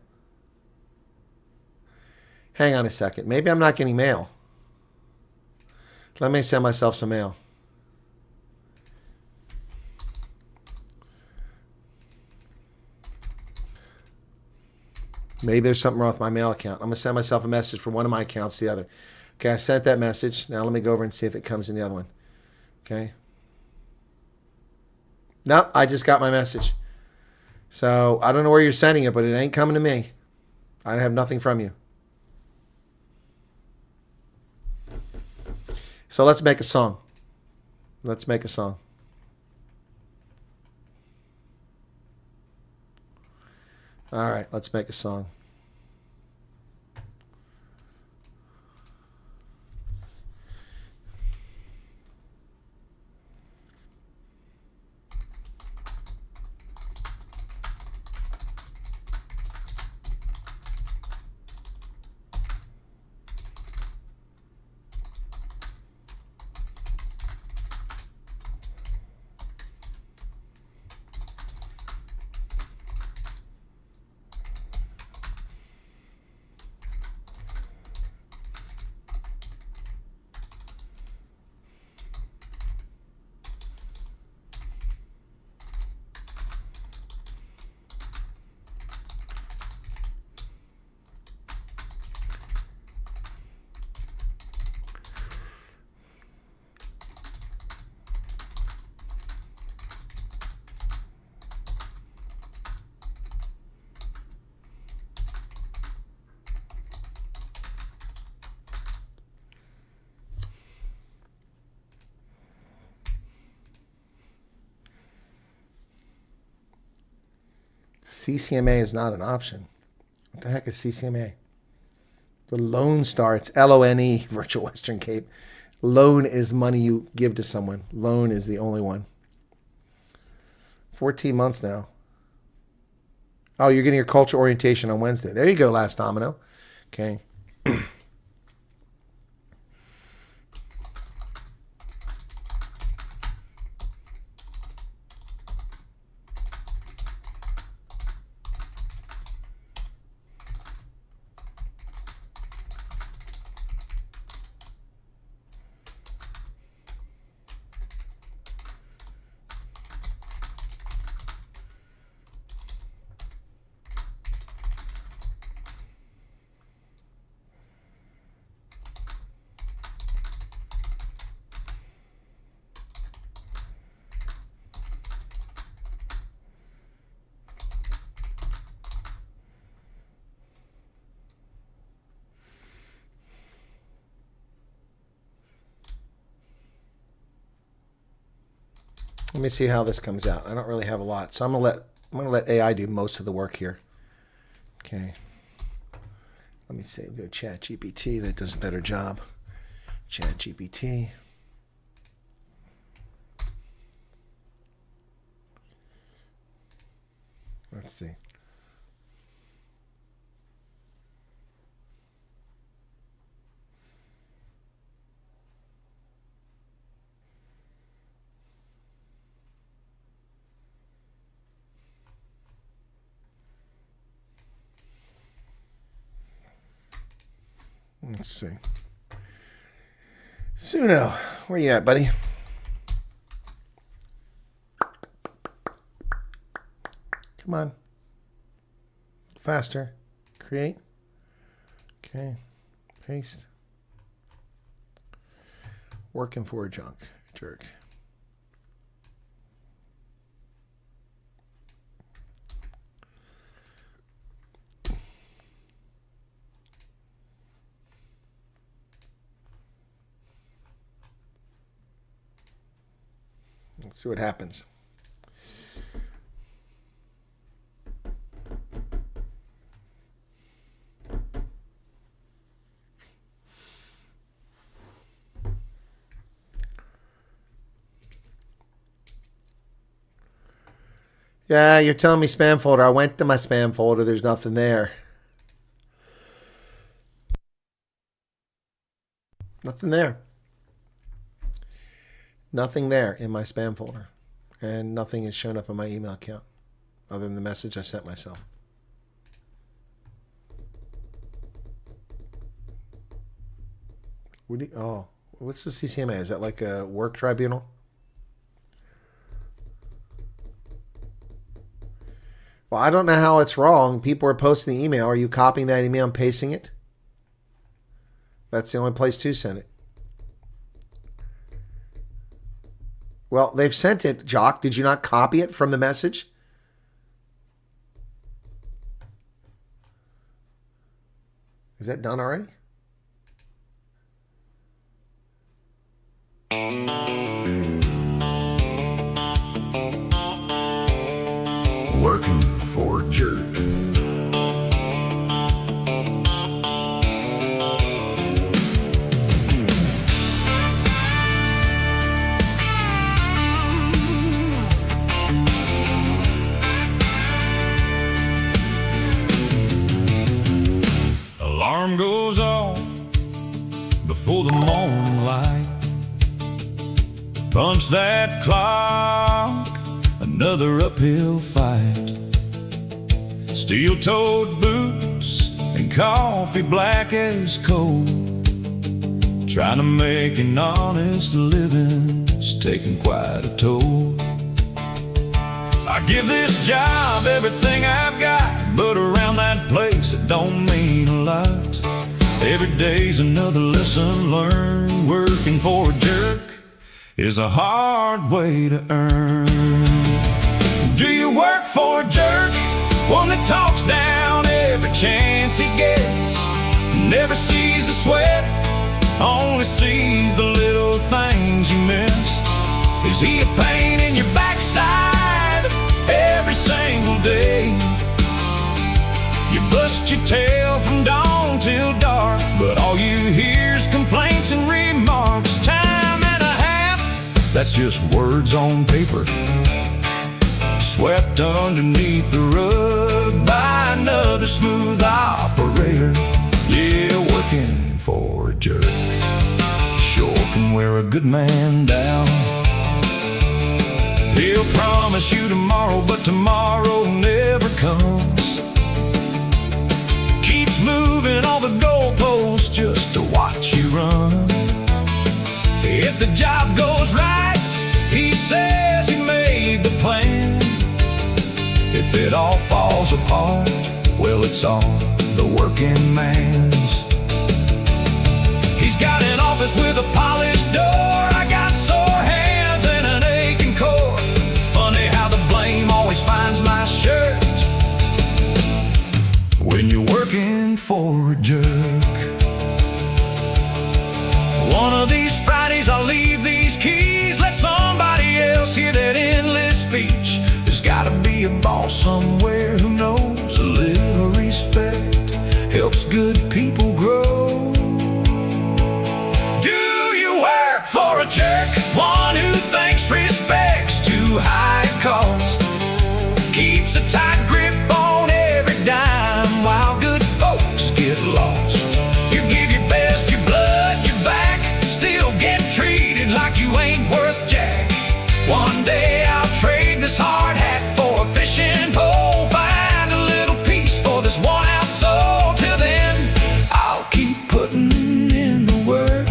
S3: Hang on a second. Maybe I'm not getting mail. Let me send myself some mail. Maybe there's something wrong with my mail account. I'm going to send myself a message from one of my accounts to the other. Okay, I sent that message. Now let me go over and see if it comes in the other one. Okay. Nope, I just got my message. So I don't know where you're sending it, but it ain't coming to me. I have nothing from you. So let's make a song. Let's make a song. All right, let's make a song. CCMA is not an option. What the heck is CCMA? The Lone Star. It's LONE, Virtual Western Cape. Loan is money you give to someone. Loan is the only one. 14 months now. Oh, you're getting your culture orientation on Wednesday. There you go, Last Domino. Okay. Let me see how this comes out. I don't really have a lot, so I'm gonna let AI do most of the work here. Okay. Let me see. Go Chat GPT. That does a better job. Chat GPT. Let's see. Let's see. Suno, where you at, buddy? Come on. Faster. Create. Okay. Paste. Working for a junk. Jerk. Let's see what happens. Yeah, you're telling me spam folder. I went to my spam folder. There's nothing there. Nothing there. Nothing there in my spam folder. And nothing has shown up in my email account other than the message I sent myself. What's the CCMA? Is that like a work tribunal? Well, I don't know how it's wrong. People are posting the email. Are you copying that email and pasting it? That's the only place to send it. Well, they've sent it, Jock. Did you not copy it from the message? Is that done already?
S4: Working for a jerk. Alarm goes off before the morning light. Punch that clock, another uphill fight. Steel-toed boots and coffee black as coal. Trying to make an honest living's taking quite a toll. I give this job everything I've got, but around that place it don't mean a lot. Every day's another lesson learned. Working for a jerk is a hard way to earn. Do you work for a jerk? One that talks down every chance he gets. Never sees the sweat, only sees the little things you missed. Is he a pain in your backside every single day? You bust your tail from dawn till dark, but all you hear is complaints and remarks. Time and a half, that's just words on paper, swept underneath the rug by another smooth operator. Yeah, working for a jerk sure can wear a good man down. He'll promise you tomorrow, but tomorrow never comes. Keeps moving all the goalposts just to watch you run. If the job goes right, he says he made the plan. If it all falls apart, well, it's all the working man's. He's got an office with a polished door. I got sore hands and an aching core. Funny how the blame always finds my shirt when you're working for a jerk. One of these Fridays I'll leave these keys, let somebody else hear that endless speech. There's gotta be a boss somewhere who knows a little respect helps good people grow. Do you work for a jerk? One who thinks respect's too high cost, keeps a tight grip on every dime while good folks get lost. You give your best, your blood, your back, still get treated like you ain't worth jack. One day I'll trade this hard hat for a fishing pole, find a little peace for this worn out soul. Till then, I'll keep putting in the work,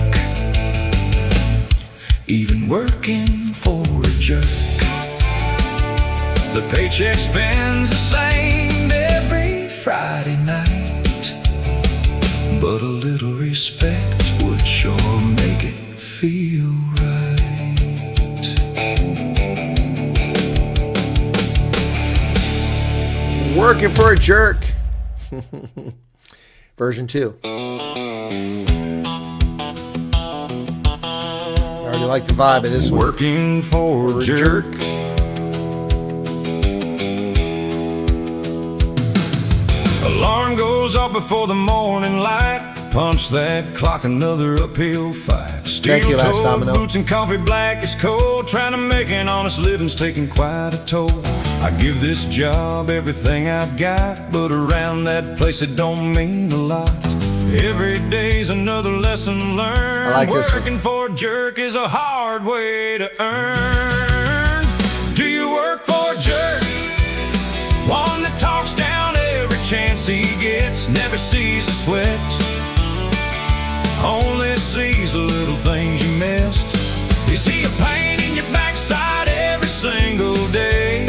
S4: even working for a jerk. The paycheck spends the same every Friday night, but a little respect would sure make it feel right.
S3: Working for a jerk. Version 2. I already like the vibe of this one.
S4: Working for a jerk. Alarm goes off before the morning light. Punch that clock, another uphill fight.
S3: Thank you, Last
S4: Steel-toed
S3: Domino.
S4: boots and coffee black as cold. Trying to make an honest living's taking quite a toll. I give this job everything I've got, but around that place it don't mean a lot. Every day's another lesson learned.
S3: I like this one.
S4: Working for a jerk is a hard way to earn. Do you work for a jerk? One that talks down every chance he gets, never sees the sweat, only sees the little things you missed. Is he a pain in your backside every single day?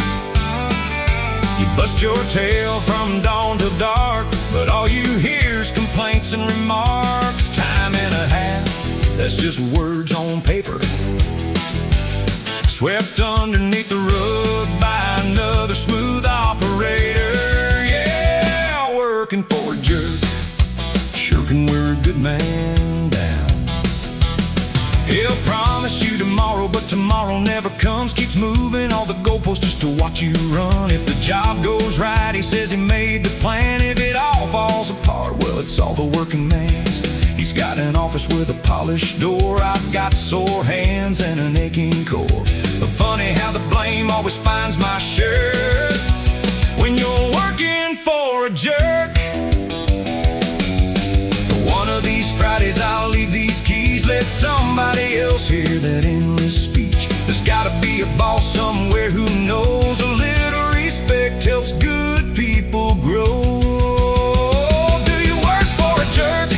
S4: You bust your tail from dawn till dark, but all you hear's complaints and remarks. Time and a half, that's just words on paper, swept underneath the rug by another smooth operator. Yeah, working for a jerk sure can wear a good man down. He'll promise you tomorrow, but tomorrow never comes. Keeps moving all the goalposts just to watch you run. If the job goes right, he says he made the plan. If it all falls apart, well, it's all the working man's. He's got an office with a polished door. I've got sore hands and an aching core. But funny how the blame always finds my shirt when you're working for a jerk. One of these Fridays I'll leave these keys, let somebody else hear that endless speech. There's gotta be a boss somewhere who knows a little respect helps good people grow. Do you work for a jerk?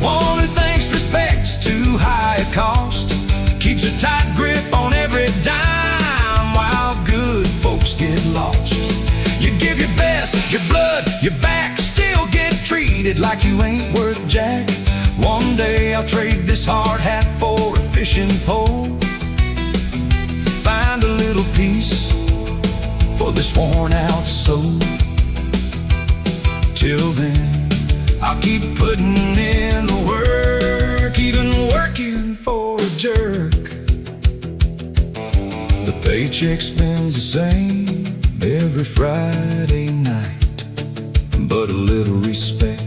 S4: One who thinks respect's too high a cost, keeps a tight grip on every dime while good folks get lost. You give your best, your blood, your back, still get treated like you ain't worth jack. One day I'll trade this hard hat for a fishing pole, find a little peace for this worn out soul. Till then I'll keep putting in the work, even working for a jerk. The paycheck spends the same every Friday night, but a little respect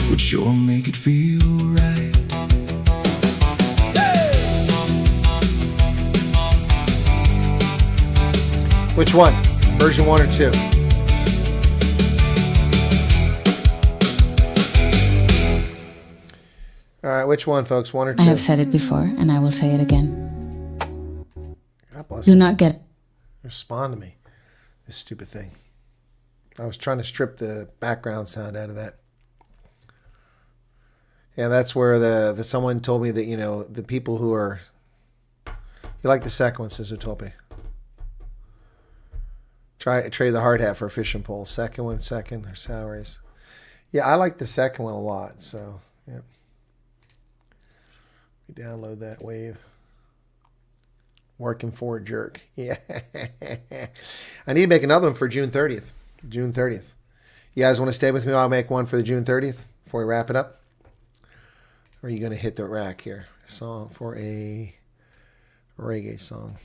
S4: would sure make it feel right.
S3: Which one? Version 1 or 2? All right, which one, folks? 1 or 2?
S5: I have said it before, and I will say it again.
S3: God bless
S5: Do
S3: you.
S5: not get
S3: Respond to me. This stupid thing. I was trying to strip the background sound out of that. Yeah, that's where the someone told me that, you know, the people who are... You like the second one, Sister told me. Trade the hard hat for a fishing pole. Second one, or salaries. Yeah, I like the second one a lot, so, yeah. We download that wave. Working for a jerk. Yeah. I need to make another one for June 30th. June 30th. You guys want to stay with me while I make one for the June 30th before we wrap it up? Or are you going to hit the rack here? Song for a reggae song.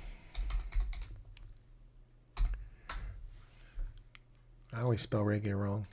S3: I always spell reggae wrong.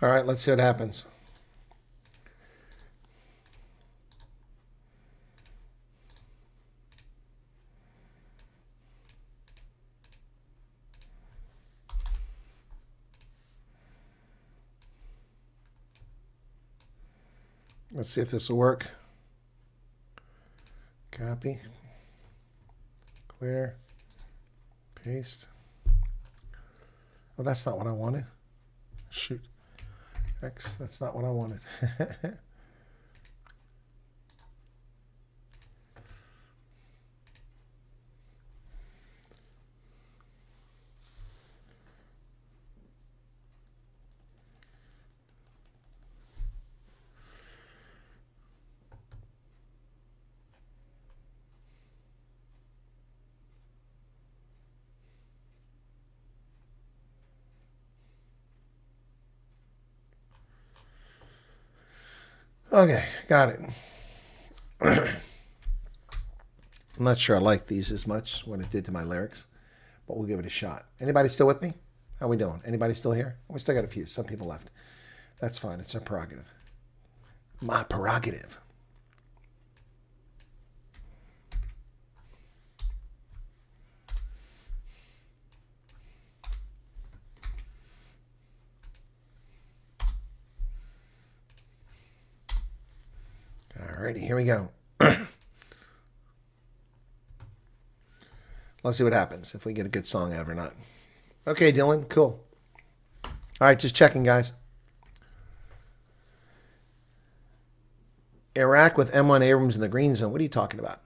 S3: All right, let's see what happens. Let's see if this will work. Copy. Clear. Paste. Oh, that's not what I wanted. Shoot. X, that's not what I wanted. Okay, got it. I'm not sure I like these as much, what it did to my lyrics, but we'll give it a shot. Anybody still with me? How we doing? Anybody still here? We still got a few. Some people left. That's fine. It's our prerogative. My prerogative. Alrighty, here we go. Let's see what happens, if we get a good song out of it or not. Okay, Dylan, cool. All right, just checking, guys. Iraq with M1 Abrams in the green zone. What are you talking about?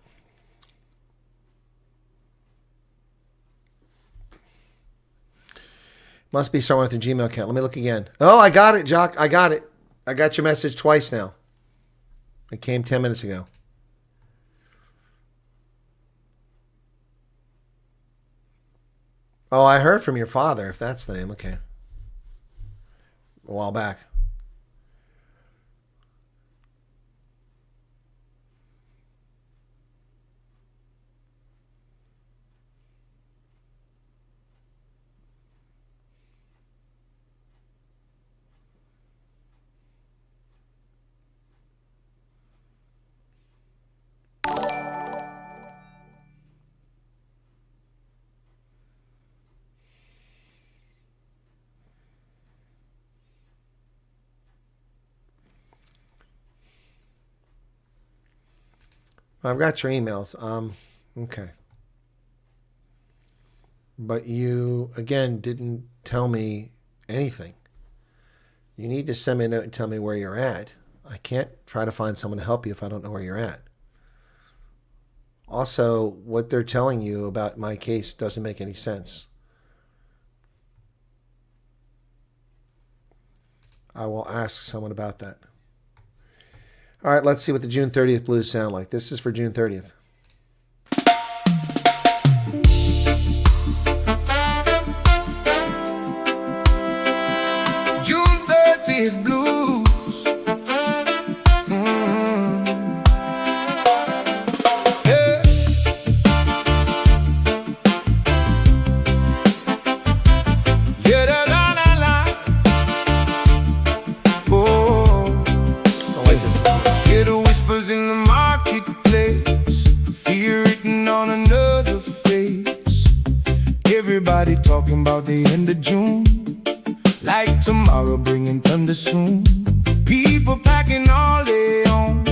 S3: Must be someone with a Gmail account. Let me look again. Oh, I got it, Jock. I got it. I got your message twice now. It came 10 minutes ago. Oh, I heard from your father, if that's the name. Okay. A while back. I've got your emails. Okay. But you, again, didn't tell me anything. You need to send me a note and tell me where you're at. I can't try to find someone to help you if I don't know where you're at. Also, what they're telling you about my case doesn't make any sense. I will ask someone about that. All right, let's see what the June 30th blues sound like. This is for June 30th.
S6: June 30th blues. Yeah. Yeah, la la la la. Oh. Hear the whispers in the marketplace, fear written on another face. Everybody talking about the end of June, like tomorrow bringing thunder soon. People packing all day on,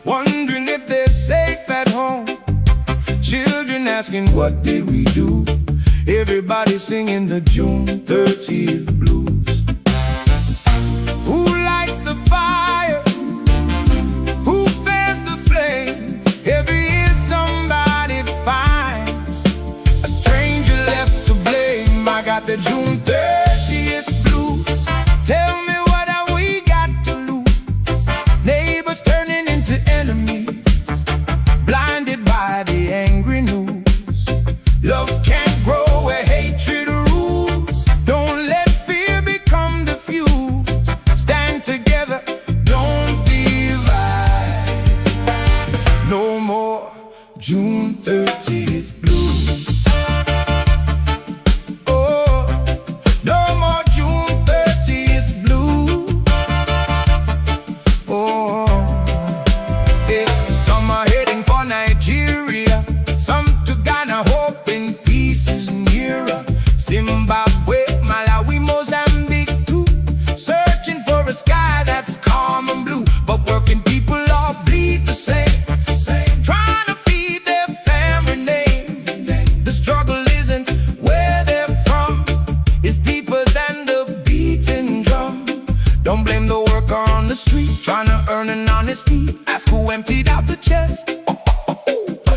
S6: wondering if they're safe at home. Children asking, what did we do? Everybody singing the June 30th blues. Who lights the fire? Who fans the flame? Every year somebody finds a stranger left to blame. I got the June 30th blues. Tell me what have we got to lose? Neighbors turning into enemies, blinded by the angry news. Love can't grow where hatred rules. Don't let fear his feet. Ask who emptied out the chest.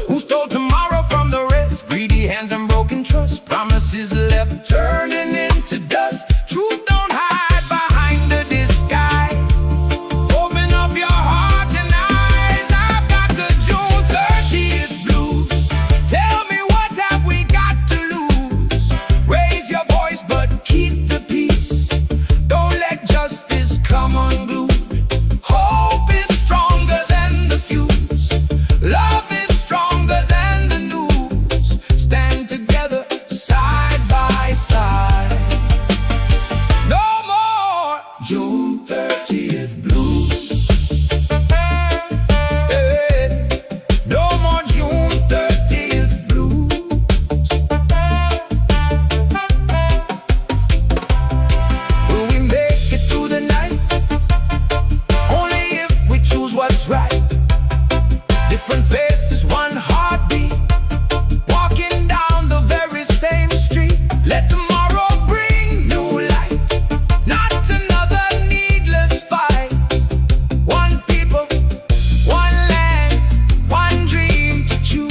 S6: Who stole tomorrow from the rest? Greedy hands and broken trust. Promises left turning into dust. Truth don't hide behind the disguise. Open up your heart and eyes. I've got the June 30th blues. Tell me, what have we got to lose? Raise your voice but keep the peace. Don't let justice come unglued. Hope is stronger than the fuse. Love is stronger than the news. Stand together side by side. No more June 30th blues. Hey, no more June 30th blues. Will we make it through the night? Only if we choose what's right. Different faces, one heartbeat. Walking down the very same street. Let tomorrow bring new light. Not another needless fight. One people, one land, one dream to choose.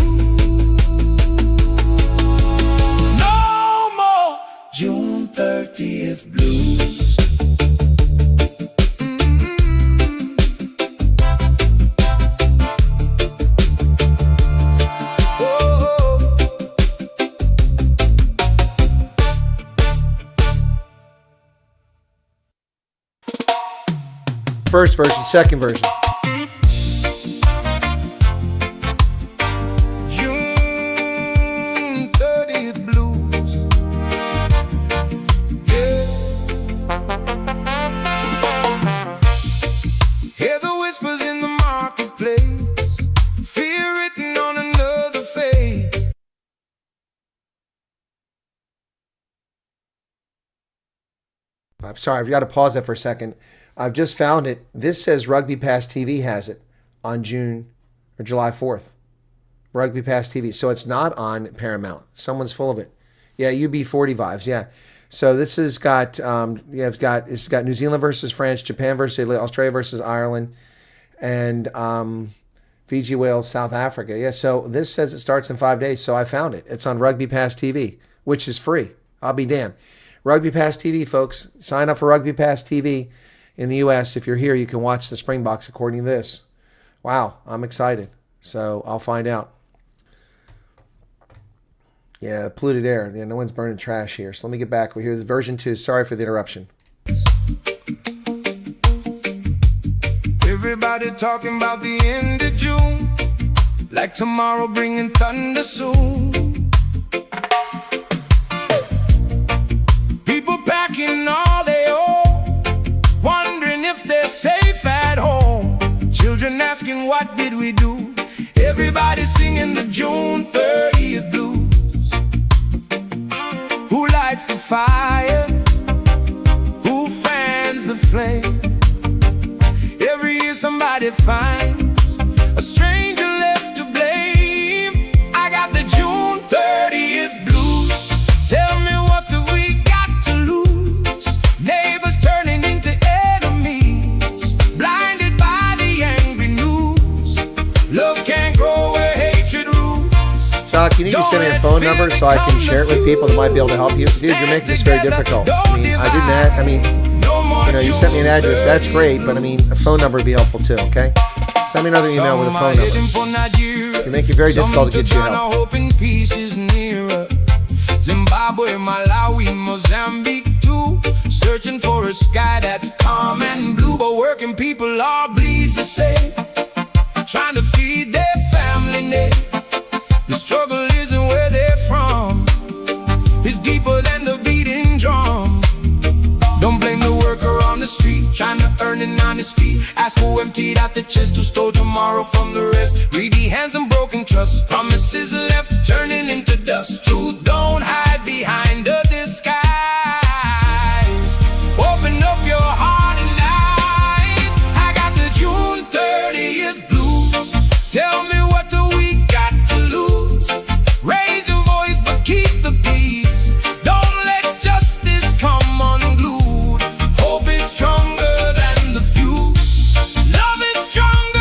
S6: No more June 30th blues.
S3: First version, second version.
S6: June 30th blues. Yeah. Hear the whispers in the marketplace. Fear written on another face.
S3: I'm sorry, I've got to pause that for a second. I've just found it. This says Rugby Pass TV has it on June or July 4th. Rugby Pass TV. So it's not on Paramount. Someone's full of it. Yeah, UB40 vibes. Yeah. So this has got it's got New Zealand versus France, Japan versus Italy, Australia versus Ireland, and Fiji, Wales, South Africa. Yeah. So this says it starts in 5 days. So I found it. It's on Rugby Pass TV, which is free. I'll be damned. Rugby Pass TV, folks. Sign up for Rugby Pass TV in the U.S. If you're here, you can watch the Springboks according to this. Wow, I'm excited. So I'll find out. Yeah, polluted air. Yeah, no one's burning trash here. So let me get back. We're here with version 2. Sorry for the interruption.
S6: Everybody talking about the end of June. Like tomorrow bringing thunder soon. People packing all they own, wondering if they're safe at home. Children asking, what did we do? Everybody singing the June 30th blues. Who lights the fire? Who fans the flame? Every year somebody finds a stranger left to blame. I got the June 30th blues. Tell me, what do we got to lose? Neighbors turning into enemies, blinded by the angry news. Love can't grow where hatred rules.
S3: Shock, you need to send me a phone number so I can share it with people that might be able to help you. Dude, you're making this very difficult. You sent me an address. That's great, but a phone number would be helpful too, okay? Send me another email with a phone number. You make it very difficult to get you help.
S6: Zimbabwe, Malawi, Mozambique too. Searching for a sky that's calm and blue. But working people all bleed the same, trying to feed their family name. The struggle isn't where they're from, it's deeper than the beating drum. Don't blame the worker on the street, trying to earn it on his feet. Ask who emptied out the chest, who stole tomorrow from the rest. Greedy hands and broken trust, promises left turning into dust. Truth don't hide behind a disguise. Open up your heart and eyes. I got the June 30th blues. Tell me, what do we got to lose? Raise your voice but keep the peace. Don't let justice come unglued. Hope is stronger than the fuse. Love is stronger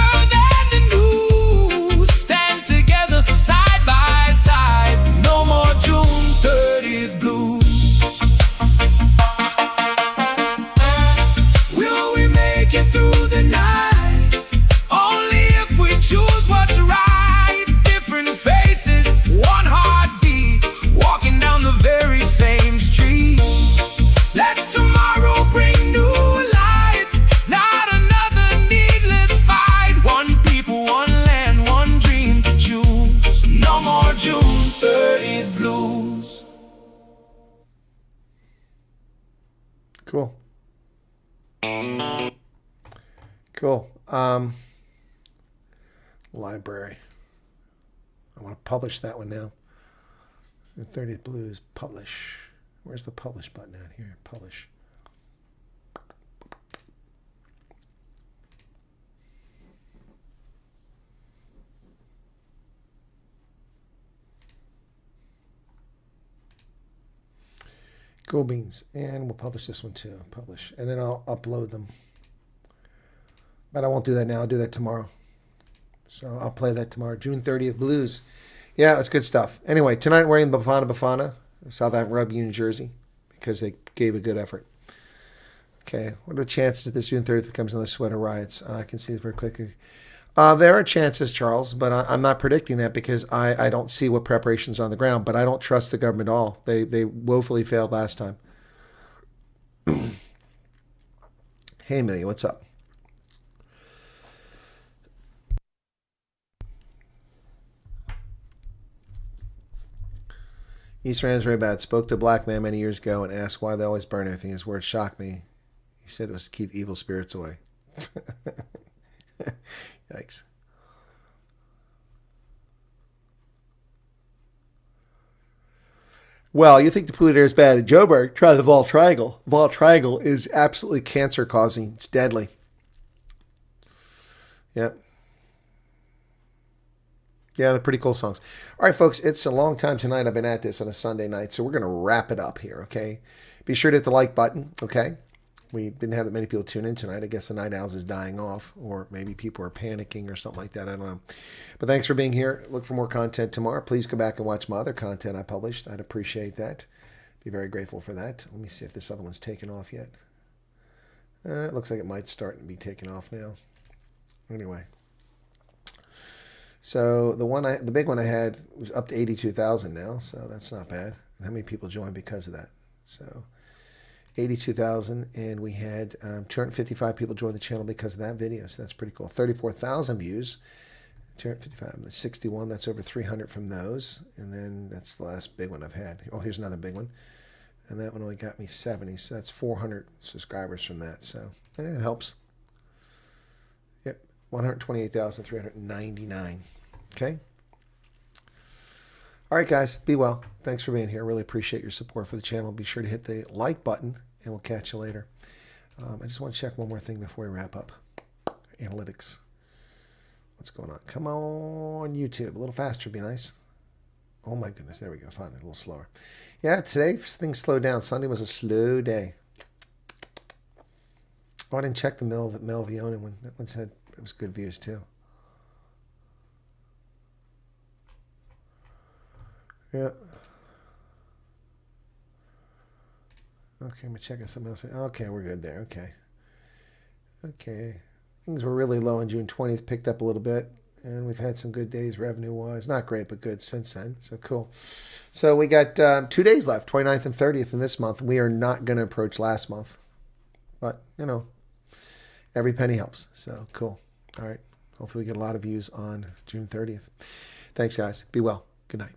S3: Cool. Library. I want to publish that one now. The 30th Blues, publish. Where's the publish button at here? Publish. Go beans. And we'll publish this one too. Publish. And then I'll upload them. But I won't do that now. I'll do that tomorrow. So I'll play that tomorrow. June 30th Blues. Yeah, that's good stuff. Anyway, tonight I'm wearing Bafana, South African rugby union jersey, because they gave a good effort. Okay, what are the chances that this June 30th becomes another sweater riots? I can see it very quickly. There are chances, Charles, but I'm not predicting that because I don't see what preparations are on the ground. But I don't trust the government at all. They woefully failed last time. Hey, Amelia, what's up? East Rand is very bad. Spoke to a black man many years ago and asked why they always burn everything. His words shocked me. He said it was to keep evil spirits away. Yikes. Well, you think the polluted air is bad in Joburg? Try the Vol Triangle. The Vol Triangle is absolutely cancer causing. It's deadly. Yep. Yeah, they're pretty cool songs. All right, folks, it's a long time tonight. I've been at this on a Sunday night, so we're going to wrap it up here, okay? Be sure to hit the like button, okay? We didn't have that many people tune in tonight. I guess the Night Owls is dying off, or maybe people are panicking or something like that. I don't know. But thanks for being here. Look for more content tomorrow. Please go back and watch my other content I published. I'd appreciate that. Be very grateful for that. Let me see if this other one's taken off yet. It looks like it might start and be taken off now. Anyway. So the big one I had was up to 82,000 now, so that's not bad. And how many people joined because of that? So 82,000, and we had 255 people join the channel because of that video, so that's pretty cool. 34,000 views, 255, 61, that's over 300 from those, and then that's the last big one I've had. Oh, here's another big one, and that one only got me 70, so that's 400 subscribers from that, so it helps. 128,399. Okay. All right, guys. Be well. Thanks for being here. Really appreciate your support for the channel. Be sure to hit the like button, and we'll catch you later. I just want to check one more thing before we wrap up. Analytics. What's going on? Come on, YouTube. A little faster would be nice. Oh, my goodness. There we go. Finally, a little slower. Yeah, today things slowed down. Sunday was a slow day. Oh, I didn't check the Melviona one. That one said it was good views too. Yeah. Okay, I'm checking something else. Okay, we're good there. Okay. Okay. Things were really low on June 20th, picked up a little bit, and we've had some good days revenue-wise. Not great, but good since then. So cool. So we got 2 days left, 29th and 30th in this month. We are not going to approach last month. But, you know, every penny helps. So cool. All right. Hopefully we get a lot of views on June 30th. Thanks, guys. Be well. Good night.